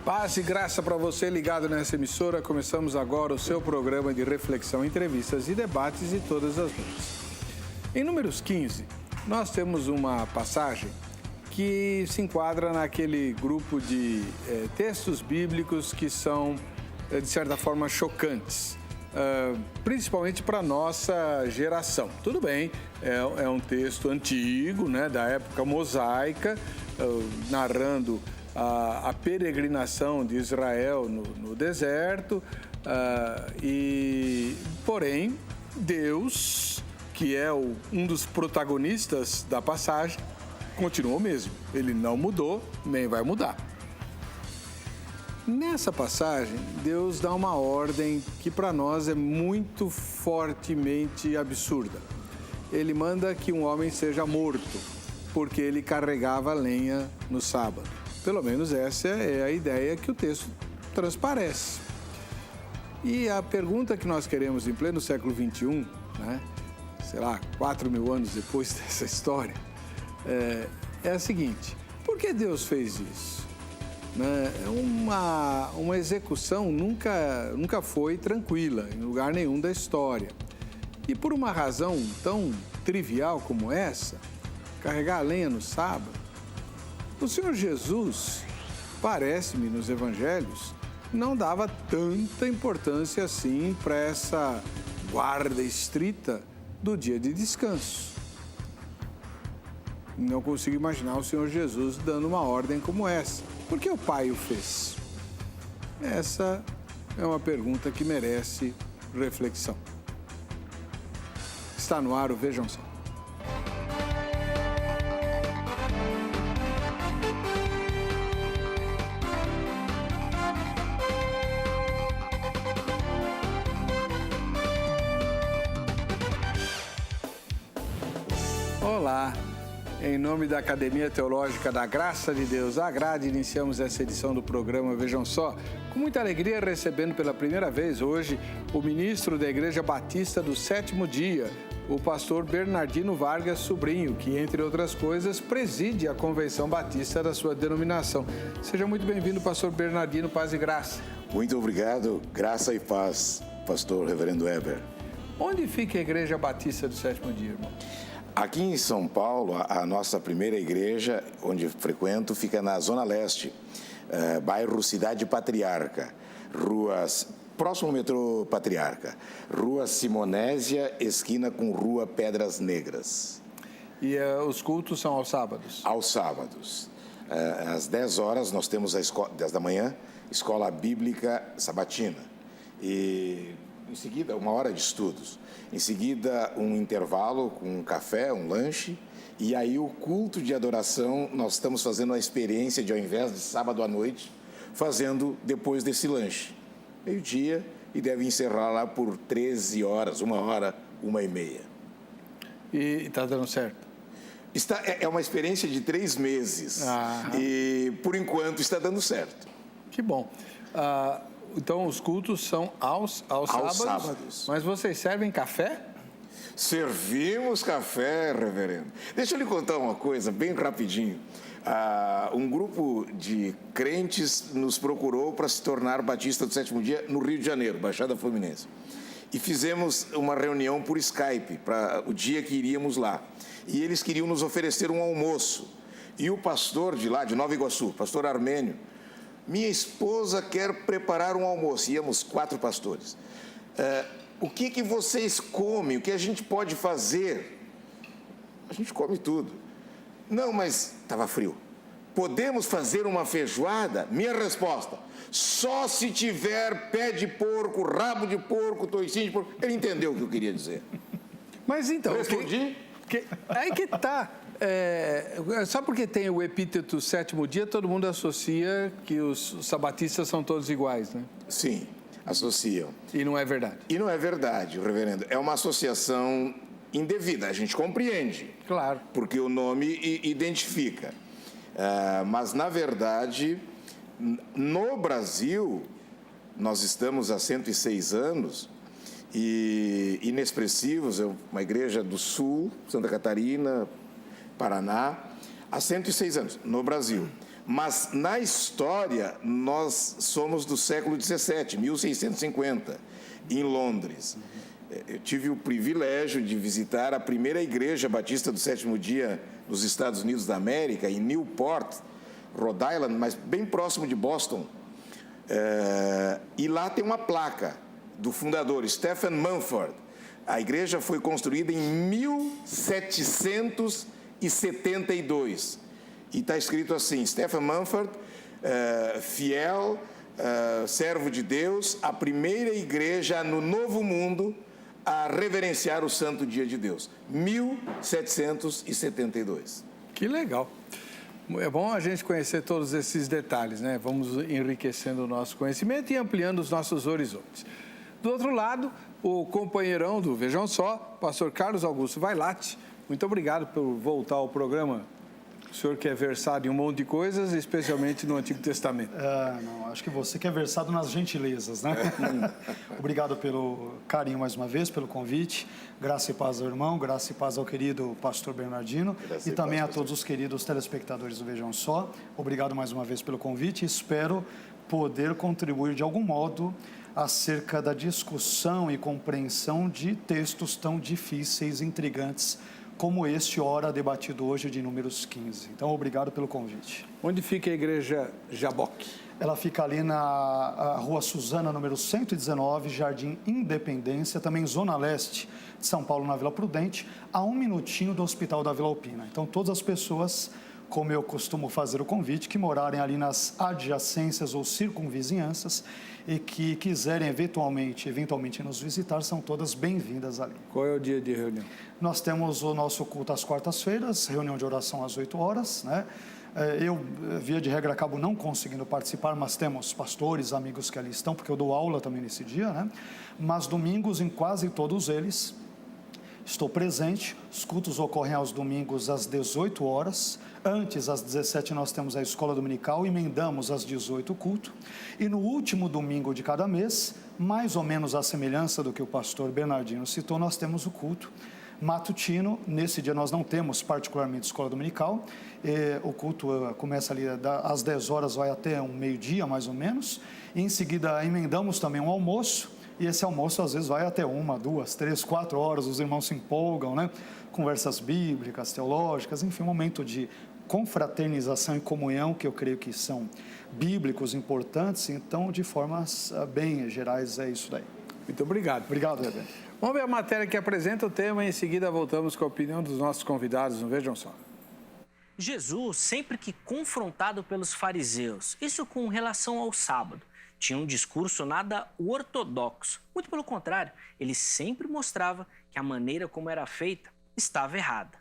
Paz e graça para você ligado nessa emissora. Começamos agora o seu programa de reflexão, entrevistas e debates de todas as noites. Em Números 15, nós temos uma passagem que se enquadra naquele grupo de textos bíblicos que são, de certa forma, chocantes, principalmente para a nossa geração. Tudo bem, é um texto antigo, né, da época mosaica, narrando a peregrinação de Israel no deserto, porém, Deus, que é um dos protagonistas da passagem, continua o mesmo. Ele não mudou, nem vai mudar. Nessa passagem, Deus dá uma ordem que para nós é muito fortemente absurda. Ele manda que um homem seja morto, porque ele carregava lenha no sábado. Pelo menos essa é a ideia que o texto transparece. E a pergunta que nós queremos em pleno século XXI, né, sei lá, 4.000 anos depois dessa história, é a seguinte: por que Deus fez isso? Uma execução nunca foi tranquila em lugar nenhum da história. E por uma razão tão trivial como essa, carregar a lenha no sábado, o Senhor Jesus, parece-me nos evangelhos, não dava tanta importância assim para essa guarda estrita do dia de descanso. Não consigo imaginar o Senhor Jesus dando uma ordem como essa. Por que o Pai o fez? Essa é uma pergunta que merece reflexão. Está no ar o Vejam Só. Olá, em nome da Academia Teológica da Graça de Deus, a Grade, iniciamos essa edição do programa Vejam Só, com muita alegria recebendo pela primeira vez hoje o ministro da Igreja Batista do Sétimo Dia, o pastor Bernardino Vargas Sobrinho, que, entre outras coisas, preside a Convenção Batista da sua denominação. Seja muito bem-vindo, pastor Bernardino, paz e graça. Muito obrigado, graça e paz, pastor Reverendo Heber. Onde fica a Igreja Batista do Sétimo Dia, irmão? Aqui em São Paulo, a nossa primeira igreja, onde frequento, fica na Zona Leste, bairro Cidade Patriarca, próximo ao metrô Patriarca, Rua Simonésia, esquina com Rua Pedras Negras. E os cultos são aos sábados? Aos sábados. Às 10 horas, nós temos 10 da manhã, Escola Bíblica Sabatina. E em seguida, 1 hora de estudos. Em seguida, um intervalo com um café, um lanche. E aí, o culto de adoração, nós estamos fazendo a experiência de, ao invés de sábado à noite, fazendo depois desse lanche. Meio-dia, e deve encerrar lá por 13 horas, 1 hora, 1h30. E está dando certo? É uma experiência de 3 meses. E, por enquanto, está dando certo. Que bom. Então, os cultos são aos sábados. Mas vocês servem café? Servimos café, reverendo. Deixa eu lhe contar uma coisa, bem rapidinho. Um grupo de crentes nos procurou para se tornar Batista do Sétimo Dia no Rio de Janeiro, Baixada Fluminense. E fizemos uma reunião por Skype, para o dia que iríamos lá. E eles queriam nos oferecer um almoço. E o pastor de lá, de Nova Iguaçu, pastor Armênio, minha esposa quer preparar um almoço. Íamos 4 pastores. O que vocês comem? O que a gente pode fazer? A gente come tudo. Não, mas estava frio. Podemos fazer uma feijoada? Minha resposta: só se tiver pé de porco, rabo de porco, toicinho de porco. Ele entendeu o que eu queria dizer. Mas então... Respondi? Aí que está... só porque tem o epíteto Sétimo Dia, todo mundo associa que os sabatistas são todos iguais, né? Sim, associam. E não é verdade? E não é verdade, reverendo. É uma associação indevida, a gente compreende. Claro. Porque o nome identifica. Mas, na verdade, no Brasil, nós estamos há 106 anos... e inexpressivos, uma igreja do Sul, Santa Catarina, Paraná, há 106 anos, no Brasil. Mas na história nós somos do século XVII, 1650, em Londres. Eu tive o privilégio de visitar a primeira igreja batista do sétimo dia nos Estados Unidos da América, em Newport, Rhode Island, mas bem próximo de Boston. E lá tem uma placa do fundador, Stephen Mumford. A igreja foi construída em 1772 e está escrito assim: Stephen Mumford, fiel, servo de Deus, a primeira igreja no Novo Mundo a reverenciar o santo dia de Deus, 1772. Que legal. É bom a gente conhecer todos esses detalhes, né? Vamos enriquecendo o nosso conhecimento e ampliando os nossos horizontes. Do outro lado, o companheirão do Vejam Só, pastor Carlos Augusto Vailate. Muito obrigado por voltar ao programa. O senhor que é versado em um monte de coisas, especialmente no Antigo Testamento. Não, acho que você que é versado nas gentilezas, né? Obrigado pelo carinho mais uma vez, pelo convite. Graça e paz ao irmão, graça e paz ao querido pastor Bernardino e também a todos os queridos telespectadores do Vejam Só. Obrigado mais uma vez pelo convite e espero poder contribuir de algum modo acerca da discussão e compreensão de textos tão difíceis e intrigantes como este, ora debatido hoje, de Números 15. Então, obrigado pelo convite. Onde fica a igreja Jaboque? Ela fica ali na Rua Suzana, número 119, Jardim Independência, também Zona Leste de São Paulo, na Vila Prudente, a 1 minutinho do Hospital da Vila Alpina. Então, todas as pessoas, como eu costumo fazer o convite, que morarem ali nas adjacências ou circunvizinhanças e que quiserem eventualmente nos visitar, são todas bem-vindas ali. Qual é o dia de reunião? Nós temos o nosso culto às quartas-feiras, reunião de oração às 8 horas, né? Eu, via de regra, acabo não conseguindo participar, mas temos pastores, amigos que ali estão, porque eu dou aula também nesse dia, né? Mas domingos, em quase todos eles, estou presente. Os cultos ocorrem aos domingos às 18 horas. Antes, às 17, nós temos a escola dominical, emendamos às 18 o culto. E no último domingo de cada mês, mais ou menos à semelhança do que o pastor Bernardino citou, nós temos o culto matutino. Nesse dia nós não temos particularmente escola dominical. O culto começa ali às 10 horas, vai até um meio-dia mais ou menos. E em seguida emendamos também um almoço. E esse almoço às vezes vai até 1, 2, 3, 4 horas. Os irmãos se empolgam, né? Conversas bíblicas, teológicas, enfim, um momento de confraternização e comunhão, que eu creio que são bíblicos importantes. Então, de formas bem gerais, é isso daí. Muito obrigado. Obrigado, Reverendo. Vamos ver a matéria que apresenta o tema e em seguida voltamos com a opinião dos nossos convidados. Vejam só. Jesus, sempre que confrontado pelos fariseus, isso com relação ao sábado, tinha um discurso nada ortodoxo. Muito pelo contrário, ele sempre mostrava que a maneira como era feita estava errada.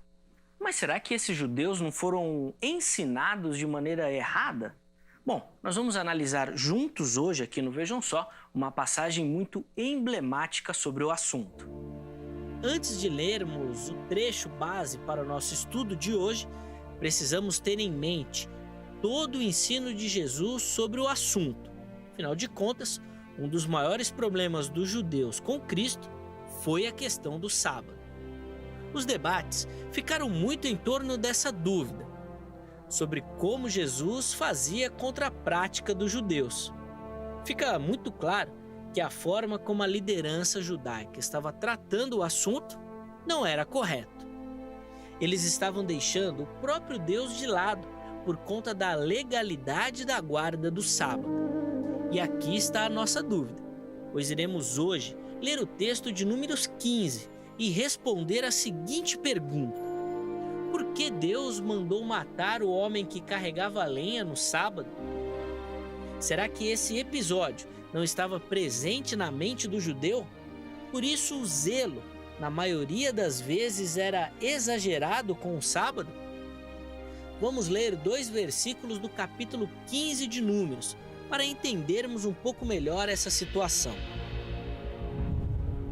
Mas será que esses judeus não foram ensinados de maneira errada? Bom, nós vamos analisar juntos hoje aqui no Vejam Só uma passagem muito emblemática sobre o assunto. Antes de lermos o trecho base para o nosso estudo de hoje, precisamos ter em mente todo o ensino de Jesus sobre o assunto. Afinal de contas, um dos maiores problemas dos judeus com Cristo foi a questão do sábado. Os debates ficaram muito em torno dessa dúvida, sobre como Jesus fazia contra a prática dos judeus. Fica muito claro que a forma como a liderança judaica estava tratando o assunto não era correta. Eles estavam deixando o próprio Deus de lado por conta da legalidade da guarda do sábado. E aqui está a nossa dúvida, pois iremos hoje ler o texto de Números 15 e responder a seguinte pergunta: por que Deus mandou matar o homem que carregava lenha no sábado? Será que esse episódio não estava presente na mente do judeu? Por isso o zelo, na maioria das vezes, era exagerado com o sábado? Vamos ler 2 versículos do capítulo 15 de Números, para entendermos um pouco melhor essa situação.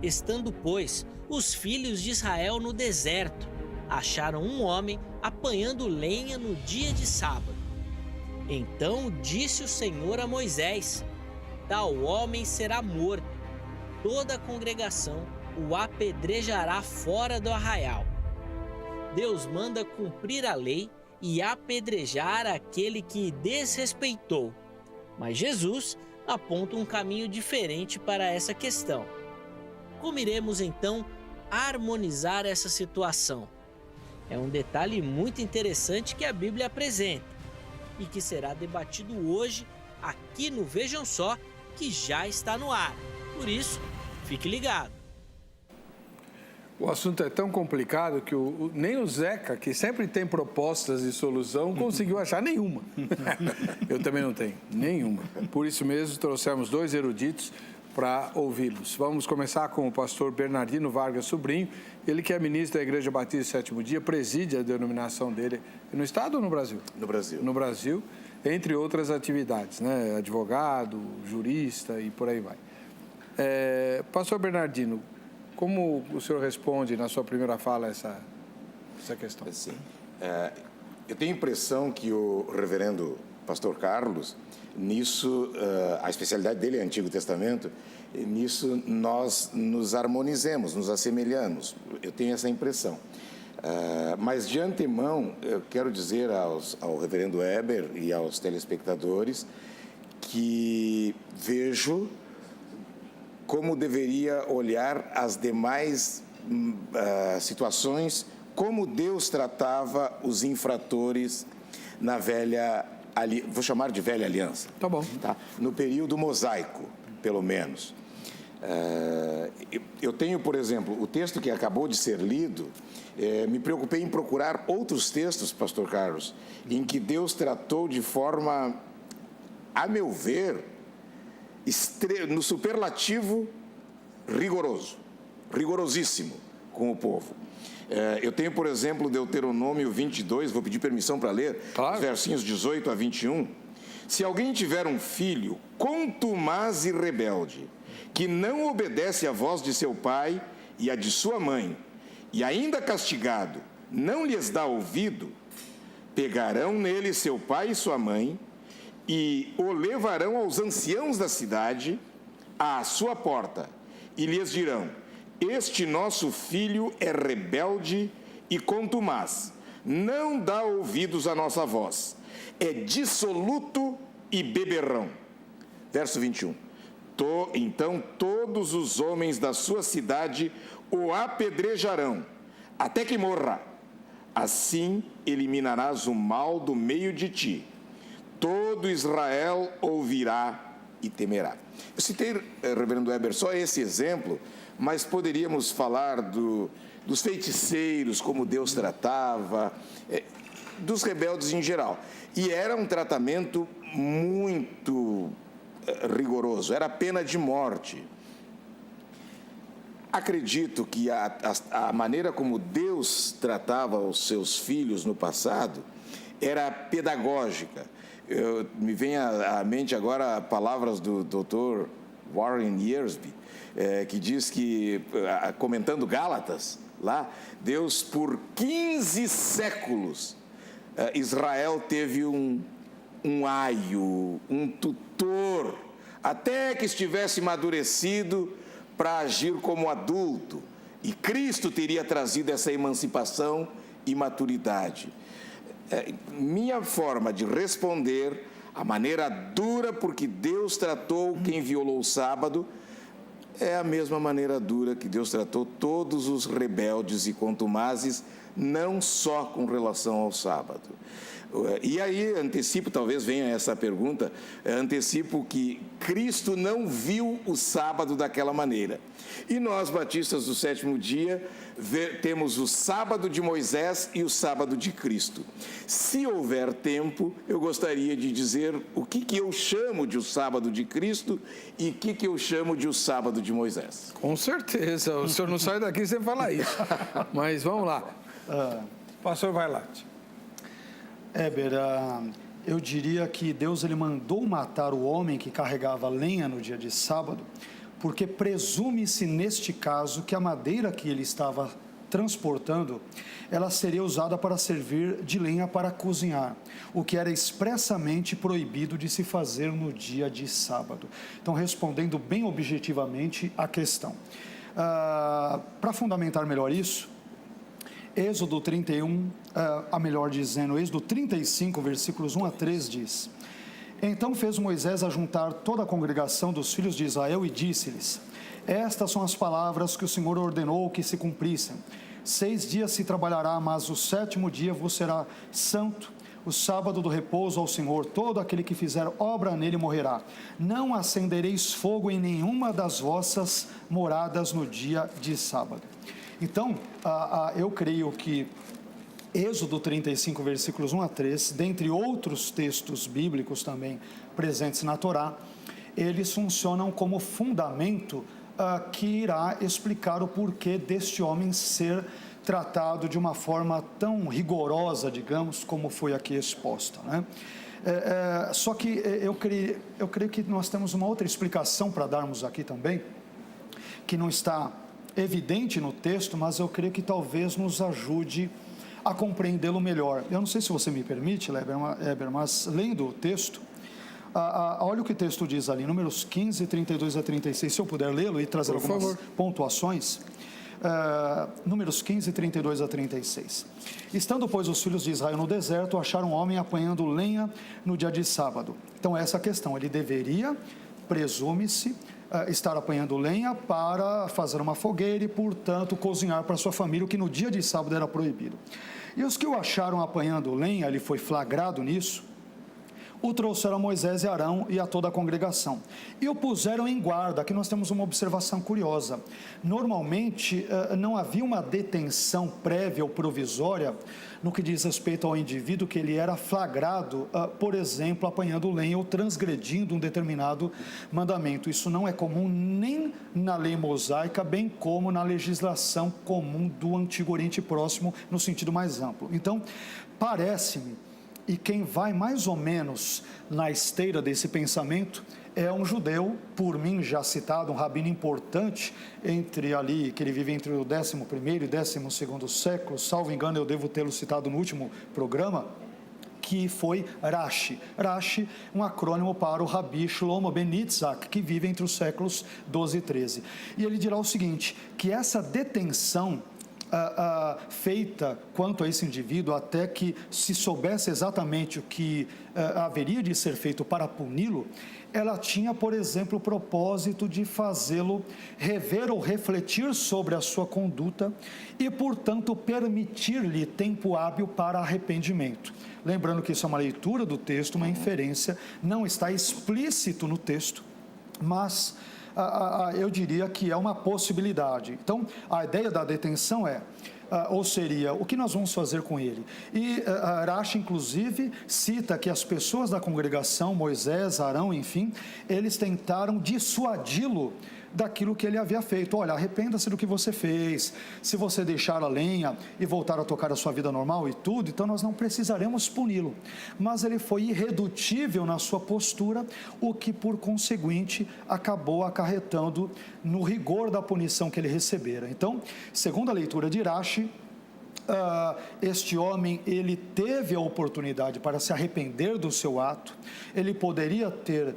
Estando, pois, os filhos de Israel no deserto, acharam um homem apanhando lenha no dia de sábado. Então disse o Senhor a Moisés: tal homem será morto. Toda a congregação o apedrejará fora do arraial. Deus manda cumprir a lei e apedrejar aquele que desrespeitou. Mas Jesus aponta um caminho diferente para essa questão. Como iremos então harmonizar essa situação? É um detalhe muito interessante que a Bíblia apresenta e que será debatido hoje aqui no Vejam Só, que já está no ar. Por isso, fique ligado. O assunto é tão complicado que nem o Zeca, que sempre tem propostas de solução, conseguiu achar nenhuma. Eu também não tenho nenhuma. Por isso mesmo, trouxemos 2 eruditos para ouvi-los. Vamos começar com o pastor Bernardino Vargas Sobrinho, ele que é ministro da Igreja Batista Sétimo Dia, preside a denominação dele no estado ou no Brasil? No Brasil. No Brasil, entre outras atividades, né? Advogado, jurista e por aí vai. Pastor Bernardino, como o senhor responde na sua primeira fala essa questão? Sim. Eu tenho a impressão que o reverendo pastor Carlos, nisso, a especialidade dele é Antigo Testamento, e nisso nós nos harmonizemos, nos assemelhamos. Eu tenho essa impressão. Mas de antemão, eu quero dizer ao reverendo Heber e aos telespectadores que vejo como deveria olhar as demais situações, como Deus tratava os infratores na vou chamar de velha aliança. Tá bom. Tá? No período mosaico, pelo menos. Eu tenho, por exemplo, o texto que acabou de ser lido, me preocupei em procurar outros textos, pastor Carlos, em que Deus tratou de forma, a meu ver, no superlativo rigorosíssimo com o povo. Eu tenho, por exemplo, Deuteronômio 22, vou pedir permissão para ler, claro. Versinhos 18 a 21. Se alguém tiver um filho contumaz e rebelde, que não obedece à voz de seu pai e à de sua mãe, e ainda castigado, não lhes dá ouvido, pegarão nele seu pai e sua mãe, e o levarão aos anciãos da cidade, à sua porta, e lhes dirão: este nosso filho é rebelde e contumaz, não dá ouvidos à nossa voz, é dissoluto e beberrão. Verso 21. Então todos os homens da sua cidade o apedrejarão, até que morra. Assim eliminarás o mal do meio de ti. Todo Israel ouvirá e temerá. Eu citei, reverendo Weber, só esse exemplo, mas poderíamos falar dos feiticeiros, como Deus tratava, dos rebeldes em geral. E era um tratamento muito rigoroso, era pena de morte. Acredito que a maneira como Deus tratava os seus filhos no passado era pedagógica. Me vem à mente agora palavras do Dr. Warren Wiersbe, que diz que, comentando Gálatas, lá, Deus, por 15 séculos, Israel teve um aio, um tutor, até que estivesse amadurecido para agir como adulto. E Cristo teria trazido essa emancipação e maturidade. Minha forma de responder, a maneira dura porque Deus tratou quem violou o sábado, é a mesma maneira dura que Deus tratou todos os rebeldes e contumazes, não só com relação ao sábado. E aí antecipo, talvez venha essa pergunta, antecipo que Cristo não viu o sábado daquela maneira. E nós, batistas do sétimo dia, temos o sábado de Moisés e o sábado de Cristo. Se houver tempo, eu gostaria de dizer o que eu chamo de o sábado de Cristo e o que eu chamo de o sábado de Moisés. Com certeza, o senhor não sai daqui sem falar isso. Mas vamos lá. Pastor Vailate. Heber, eu diria que Deus ele mandou matar o homem que carregava lenha no dia de sábado, porque presume-se neste caso que a madeira que ele estava transportando, ela seria usada para servir de lenha para cozinhar, o que era expressamente proibido de se fazer no dia de sábado. Então, respondendo bem objetivamente à questão. Para fundamentar melhor isso, Êxodo 31, Êxodo 35, versículos 1 a 3 diz: Então fez Moisés ajuntar toda a congregação dos filhos de Israel e disse-lhes: Estas são as palavras que o Senhor ordenou que se cumprissem. 6 dias se trabalhará, mas o 7º dia vos será santo, o sábado do repouso ao Senhor. Todo aquele que fizer obra nele morrerá. Não acendereis fogo em nenhuma das vossas moradas no dia de sábado. Então, eu creio que Êxodo 35, versículos 1 a 3, dentre outros textos bíblicos também presentes na Torá, eles funcionam como fundamento que irá explicar o porquê deste homem ser tratado de uma forma tão rigorosa, digamos, como foi aqui exposta, né? Só que eu creio que nós temos uma outra explicação para darmos aqui também, que não está evidente no texto, mas eu creio que talvez nos ajude a compreendê-lo melhor. Eu não sei se você me permite, Heber, mas lendo o texto, olha o que o texto diz ali, Números 15, 32 a 36, se eu puder lê-lo e trazer algumas pontuações. Números 15, 32 a 36. Estando, pois, os filhos de Israel no deserto, acharam um homem apanhando lenha no dia de sábado. Então, essa questão, ele deveria, presume-se, estar apanhando lenha para fazer uma fogueira e, portanto, cozinhar para sua família, o que no dia de sábado era proibido. E os que o acharam apanhando lenha, ele foi flagrado nisso, o trouxeram a Moisés e Arão e a toda a congregação, e o puseram em guarda. Aqui nós temos uma observação curiosa. Normalmente, não havia uma detenção prévia ou provisória no que diz respeito ao indivíduo que ele era flagrado, por exemplo, apanhando lenha ou transgredindo um determinado mandamento. Isso não é comum nem na lei mosaica, bem como na legislação comum do Antigo Oriente Próximo, no sentido mais amplo. Então, parece-me, e quem vai mais ou menos na esteira desse pensamento é um judeu, por mim já citado, um rabino importante, que ele vive entre o 11º e 12º século, salvo engano eu devo tê-lo citado no último programa, que foi Rashi. Rashi, um acrônimo para o Rabi Shlomo ben Yitzhak, que vive entre os séculos 12 e 13. E ele dirá o seguinte, que essa detenção feita quanto a esse indivíduo, até que se soubesse exatamente o que haveria de ser feito para puni-lo, ela tinha, por exemplo, o propósito de fazê-lo rever ou refletir sobre a sua conduta e, portanto, permitir-lhe tempo hábil para arrependimento. Lembrando que isso é uma leitura do texto, uma inferência, não está explícito no texto, mas eu diria que é uma possibilidade. Então, a ideia da detenção ou seria, o que nós vamos fazer com ele? E Rashi, inclusive, cita que as pessoas da congregação, Moisés, Arão, enfim, eles tentaram dissuadi-lo daquilo que ele havia feito. Olha, arrependa-se do que você fez. Se você deixar a lenha e voltar a tocar a sua vida normal e tudo, então nós não precisaremos puni-lo. Mas ele foi irredutível na sua postura, o que, por conseguinte, acabou acarretando no rigor da punição que ele recebera. Então, segundo a leitura de Rashi, este homem, ele teve a oportunidade para se arrepender do seu ato, ele poderia ter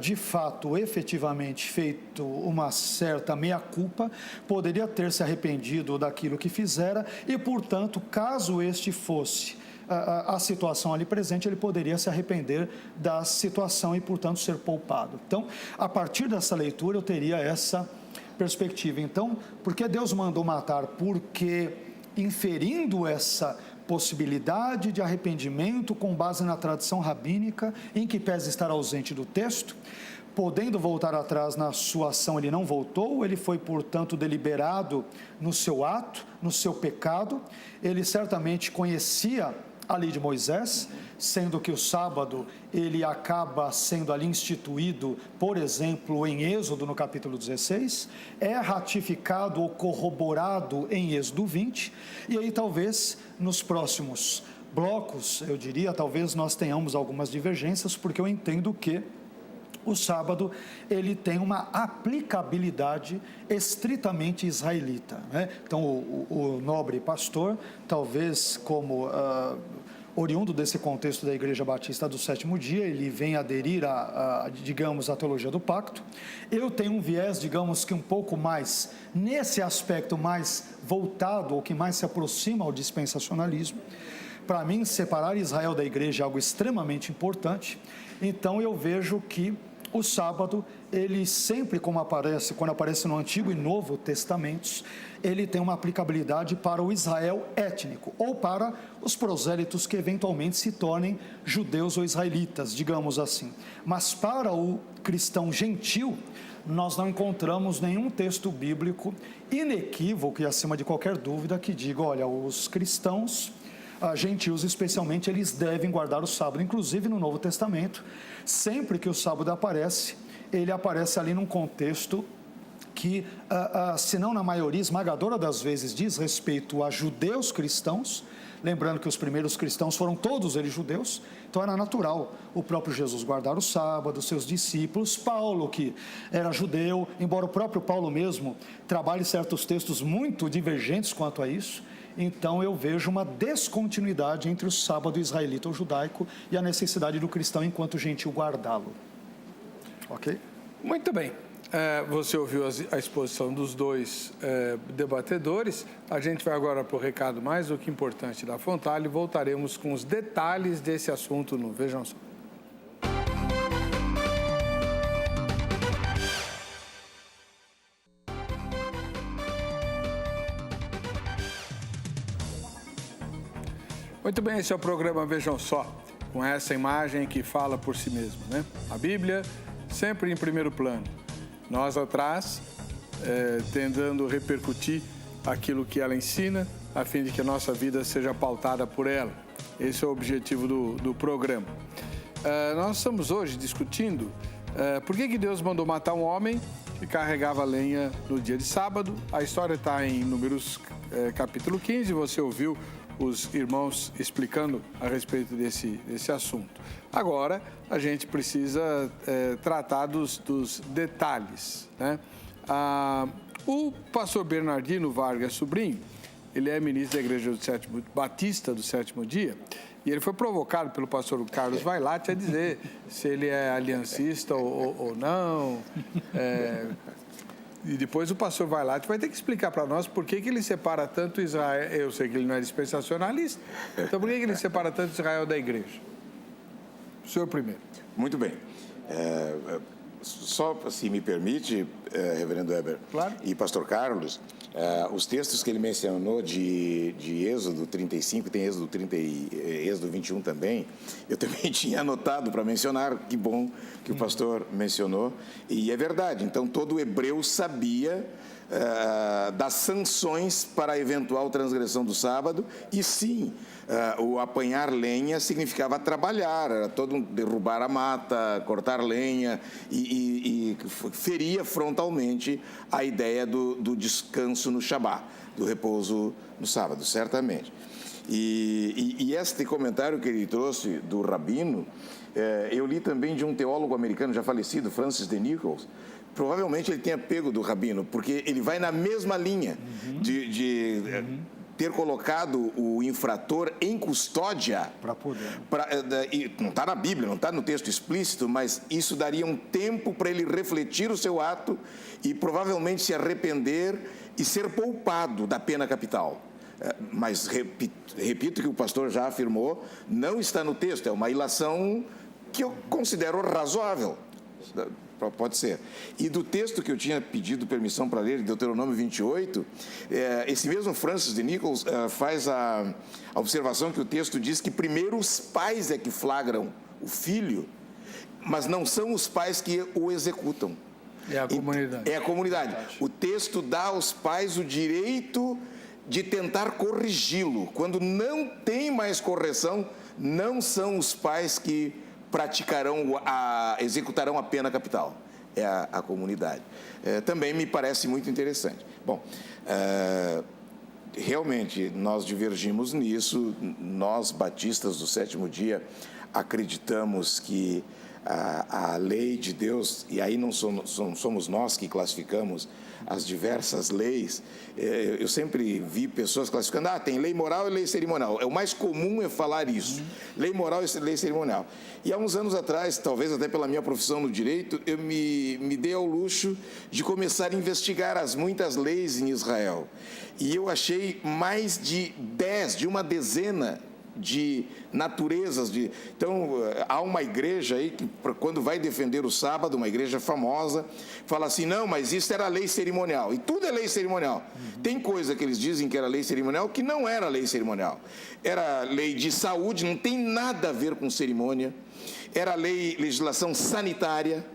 de fato, efetivamente feito uma certa meia-culpa, poderia ter se arrependido daquilo que fizera e, portanto, caso este fosse a situação ali presente, ele poderia se arrepender da situação e, portanto, ser poupado. Então, a partir dessa leitura, eu teria essa perspectiva. Então, por que Deus mandou matar? Porque, inferindo essa possibilidade de arrependimento com base na tradição rabínica, em que pese estar ausente do texto, podendo voltar atrás na sua ação, ele não voltou, ele foi, portanto, deliberado no seu ato, no seu pecado, ele certamente conhecia a lei de Moisés, sendo que o sábado ele acaba sendo ali instituído, por exemplo, em Êxodo, no capítulo 16, é ratificado ou corroborado em Êxodo 20, e aí talvez nos próximos blocos, eu diria, talvez nós tenhamos algumas divergências, porque eu entendo que o sábado, ele tem uma aplicabilidade estritamente israelita, né? Então, o nobre pastor, talvez como oriundo desse contexto da Igreja Batista do Sétimo Dia, ele vem aderir digamos, à teologia do pacto. Eu tenho um viés, digamos que um pouco mais, nesse aspecto mais voltado, ou que mais se aproxima ao dispensacionalismo. Para mim, separar Israel da igreja é algo extremamente importante. Então, eu vejo que o sábado, ele sempre, quando aparece no Antigo e Novo Testamentos, ele tem uma aplicabilidade para o Israel étnico, ou para os prosélitos que eventualmente se tornem judeus ou israelitas, digamos assim. Mas para o cristão gentil, nós não encontramos nenhum texto bíblico inequívoco e acima de qualquer dúvida que diga, olha, os cristãos gentios especialmente, eles devem guardar o sábado. Inclusive no Novo Testamento, sempre que o sábado aparece, ele aparece ali num contexto que, se não na maioria esmagadora das vezes, diz respeito a judeus cristãos, lembrando que os primeiros cristãos foram todos eles judeus, então era natural o próprio Jesus guardar o sábado, seus discípulos, Paulo, que era judeu, embora o próprio Paulo mesmo trabalhe certos textos muito divergentes quanto a isso. Então eu vejo uma descontinuidade entre o sábado israelita ou judaico e a necessidade do cristão enquanto gentil guardá-lo. Ok? Muito bem. Você ouviu a exposição dos dois debatedores. A gente vai agora para o recado mais do que importante da Fontale e voltaremos com os detalhes desse assunto no Vejam Só. Muito bem, esse é o programa Vejam Só, com essa imagem que fala por si mesmo, né? A Bíblia sempre em primeiro plano. Nós atrás, tentando repercutir aquilo que ela ensina, a fim de que a nossa vida seja pautada por ela. Esse é o objetivo do programa. Nós estamos hoje discutindo por que Deus mandou matar um homem que carregava lenha no dia de sábado. A história está em Números capítulo 15, você ouviu os irmãos explicando a respeito desse assunto. Agora, a gente precisa tratar dos detalhes, né? O pastor Bernardino Vargas Sobrinho, ele é ministro da Igreja Batista do Sétimo Dia, e ele foi provocado pelo pastor Carlos Vailate a dizer se ele é aliancista ou não. E depois o pastor Vailate vai ter que explicar para nós por que ele separa tanto Israel. Eu sei que ele não é dispensacionalista, então por que ele separa tanto Israel da igreja? O senhor primeiro. Muito bem. Só se me permite, reverendo Weber, claro, e pastor Carlos, os textos que ele mencionou de Êxodo 35, tem Êxodo 30 e Êxodo 21 também, eu também tinha anotado para mencionar, que bom que o pastor mencionou, e é verdade, então todo hebreu sabia das sanções para a eventual transgressão do sábado, e sim, o apanhar lenha significava trabalhar, era todo derrubar a mata, cortar lenha, e feria frontalmente a ideia do descanso no Shabá, do repouso no sábado, certamente. E este comentário que ele trouxe do Rabino, eu li também de um teólogo americano já falecido, Francis D. Nichols. Provavelmente ele tenha pego do Rabino, porque ele vai na mesma linha de ter colocado o infrator em custódia. Para poder. Não está na Bíblia, não está no texto explícito, mas isso daria um tempo para ele refletir o seu ato e provavelmente se arrepender e ser poupado da pena capital. Mas, repito que o pastor já afirmou, não está no texto, é uma ilação que eu considero razoável. Pode ser. E do texto que eu tinha pedido permissão para ler, Deuteronômio 28, esse mesmo Francis de Nichols faz a observação que o texto diz que primeiro os pais é que flagram o filho, mas não são os pais que o executam. É a comunidade. É a comunidade. O texto dá aos pais o direito de tentar corrigi-lo. Quando não tem mais correção, não são os pais que executarão a pena capital. É a comunidade. Também me parece muito interessante. Bom, realmente nós divergimos nisso. Nós, batistas do Sétimo Dia, acreditamos que a lei de Deus, e aí não somos nós que classificamos as diversas leis. Eu sempre vi pessoas classificando, tem lei moral e lei cerimonial. O mais comum é falar isso, lei moral e lei cerimonial. E há uns anos atrás, talvez até pela minha profissão no direito, eu me dei ao luxo de começar a investigar as muitas leis em Israel. E eu achei mais de uma dezena de naturezas. Então, há uma igreja aí que, quando vai defender o sábado, uma igreja famosa, fala assim, não, mas isso era lei cerimonial. E tudo é lei cerimonial. Tem coisa que eles dizem que era lei cerimonial que não era lei cerimonial. Era lei de saúde, não tem nada a ver com cerimônia. Era legislação sanitária.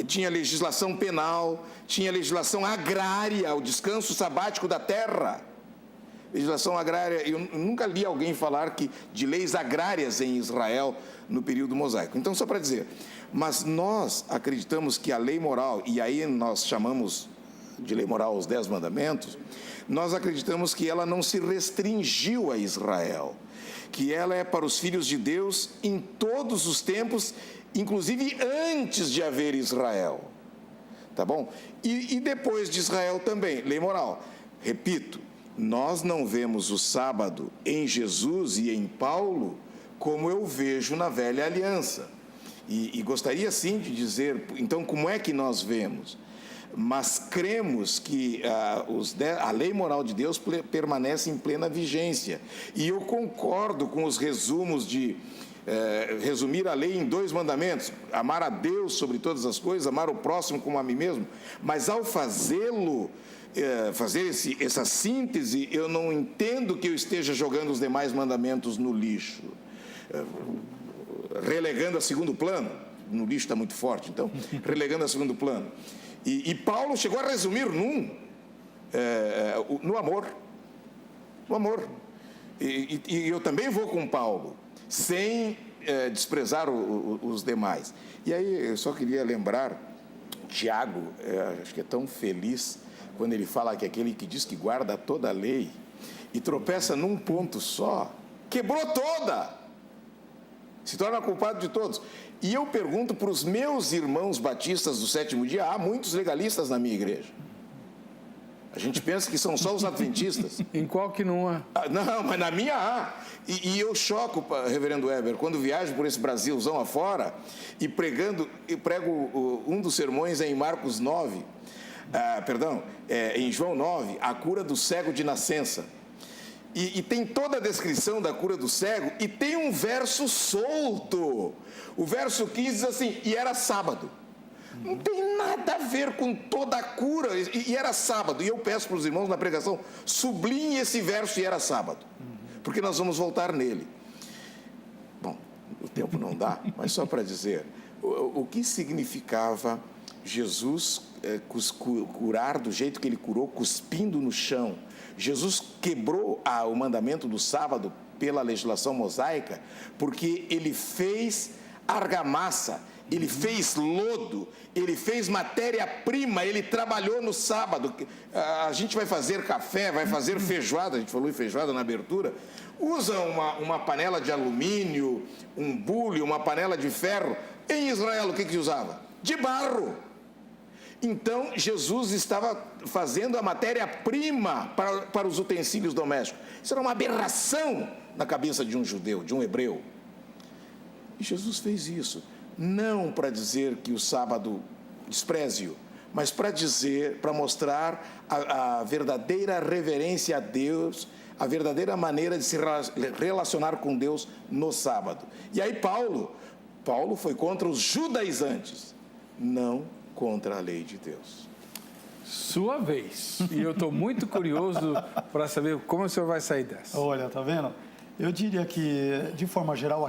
Tinha legislação penal, tinha legislação agrária, o descanso sabático da terra. Legislação agrária, eu nunca li alguém falar de leis agrárias em Israel no período mosaico. Então, só para dizer, mas nós acreditamos que a lei moral, e aí nós chamamos de lei moral os 10 mandamentos, nós acreditamos que ela não se restringiu a Israel, que ela é para os filhos de Deus em todos os tempos, inclusive antes de haver Israel. Tá bom? E depois de Israel também, lei moral. Repito, nós não vemos o sábado em Jesus e em Paulo como eu vejo na velha aliança. E gostaria sim de dizer, então, como é que nós vemos? Mas cremos que a lei moral de Deus permanece em plena vigência. E eu concordo com os resumos de resumir a lei em 2 mandamentos: amar a Deus sobre todas as coisas, amar o próximo como a mim mesmo. Mas ao fazê-lo, fazer essa síntese, eu não entendo que eu esteja jogando os demais mandamentos no lixo, relegando a segundo plano. No lixo está muito forte, então, relegando a segundo plano. E Paulo chegou a resumir no amor. No amor. E eu também vou com Paulo, sem desprezar os demais. E aí eu só queria lembrar, Tiago, acho que é tão feliz quando ele fala que aquele que diz que guarda toda a lei e tropeça num ponto só, quebrou toda, se torna culpado de todos. E eu pergunto para os meus irmãos batistas do 7º dia, há muitos legalistas na minha igreja. A gente pensa que são só os adventistas. Em qual que não há? Não, mas na minha há. E eu choco, reverendo Weber, quando viajo por esse Brasilzão afora e prego um dos sermões em Marcos 9, em João 9, a cura do cego de nascença. E tem toda a descrição da cura do cego e tem um verso solto. O verso 15 diz assim, e era sábado. Não tem nada a ver com toda a cura, e era sábado. E eu peço para os irmãos na pregação, sublinhe esse verso, e era sábado, porque nós vamos voltar nele. Bom, o tempo não dá, mas só para dizer, o que significava Jesus curar do jeito que ele curou, cuspindo no chão. Jesus quebrou o mandamento do sábado pela legislação mosaica, porque ele fez argamassa, ele fez lodo, ele fez matéria-prima, ele trabalhou no sábado. A gente vai fazer café, vai fazer feijoada, a gente falou em feijoada na abertura, usa uma panela de alumínio, um bule, uma panela de ferro. Em Israel, o que usava? De barro. Então, Jesus estava fazendo a matéria-prima para os utensílios domésticos. Isso era uma aberração na cabeça de um judeu, de um hebreu. E Jesus fez isso, não para dizer que o sábado despreze-o, mas para mostrar a verdadeira reverência a Deus, a verdadeira maneira de se relacionar com Deus no sábado. E aí Paulo foi contra os judaizantes, não contra a lei de Deus. Sua vez. E eu estou muito curioso para saber como o senhor vai sair dessa. Olha, tá vendo? Eu diria que, de forma geral,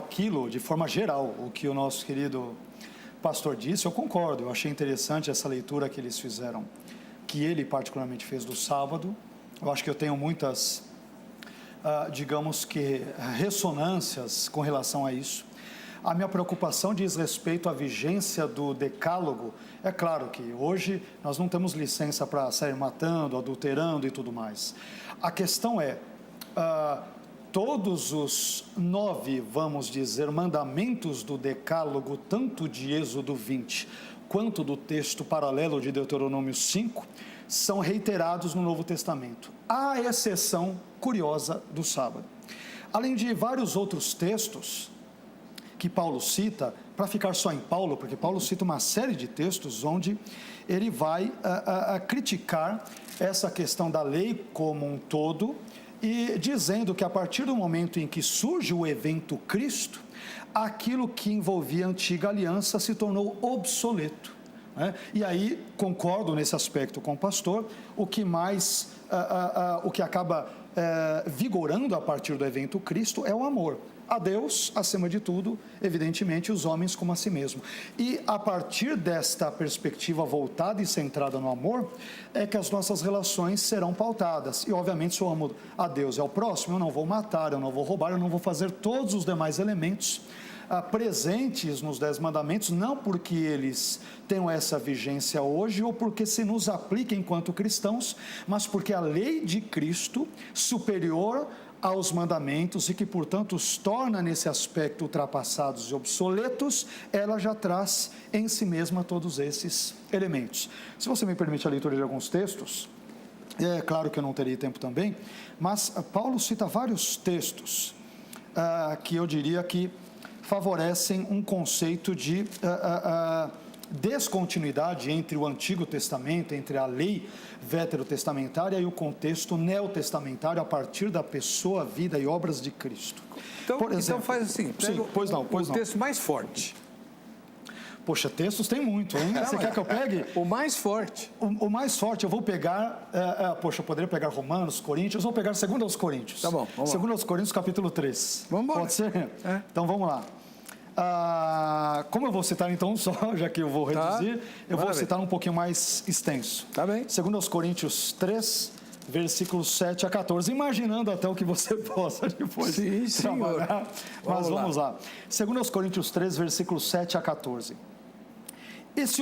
o que o nosso querido pastor disse, eu concordo. Eu achei interessante essa leitura que eles fizeram, que ele particularmente fez do sábado. Eu acho que eu tenho muitas, digamos que, ressonâncias com relação a isso. A minha preocupação diz respeito à vigência do decálogo. É claro que hoje nós não temos licença para sair matando, adulterando e tudo mais. A questão é, todos os 9, vamos dizer, mandamentos do Decálogo, tanto de Êxodo 20, quanto do texto paralelo de Deuteronômio 5, são reiterados no Novo Testamento, à exceção curiosa do sábado. Além de vários outros textos que Paulo cita, para ficar só em Paulo, porque Paulo cita uma série de textos onde ele vai criticar essa questão da lei como um todo, e dizendo que a partir do momento em que surge o evento Cristo, aquilo que envolvia a antiga aliança se tornou obsoleto, né? E aí, concordo nesse aspecto com o pastor, o que acaba vigorando a partir do evento Cristo é o amor a Deus, acima de tudo, evidentemente, os homens como a si mesmo. E a partir desta perspectiva voltada e centrada no amor, é que as nossas relações serão pautadas. E, obviamente, se eu amo a Deus e ao próximo, eu não vou matar, eu não vou roubar, eu não vou fazer todos os demais elementos presentes nos 10 mandamentos, não porque eles tenham essa vigência hoje ou porque se nos aplica enquanto cristãos, mas porque a lei de Cristo, superior aos mandamentos e que, portanto, os torna nesse aspecto ultrapassados e obsoletos, ela já traz em si mesma todos esses elementos. Se você me permite a leitura de alguns textos, é claro que eu não teria tempo também, mas Paulo cita vários textos que eu diria que favorecem um conceito de descontinuidade entre o Antigo Testamento, entre a lei veterotestamentária e o contexto neotestamentário a partir da pessoa, vida e obras de Cristo. Então, por exemplo, então faz assim, pega o texto mais forte. Poxa, textos tem muito, hein? Você quer que eu pegue? O mais forte. O mais forte eu vou pegar, eu poderia pegar Romanos, Coríntios, vou pegar 2 aos Coríntios. Tá bom, vamos lá. 2 aos Coríntios, capítulo 3. Vamos embora. Pode ser? Então, vamos lá. Como eu vou citar então só, já que eu vou reduzir, eu vou citar um pouquinho mais extenso. Tá bem. 2 Coríntios 3, versículos 7 a 14, imaginando até o que você possa depois trabalhar. Mas vamos lá. 2 Coríntios 3, versículos 7 a 14. E se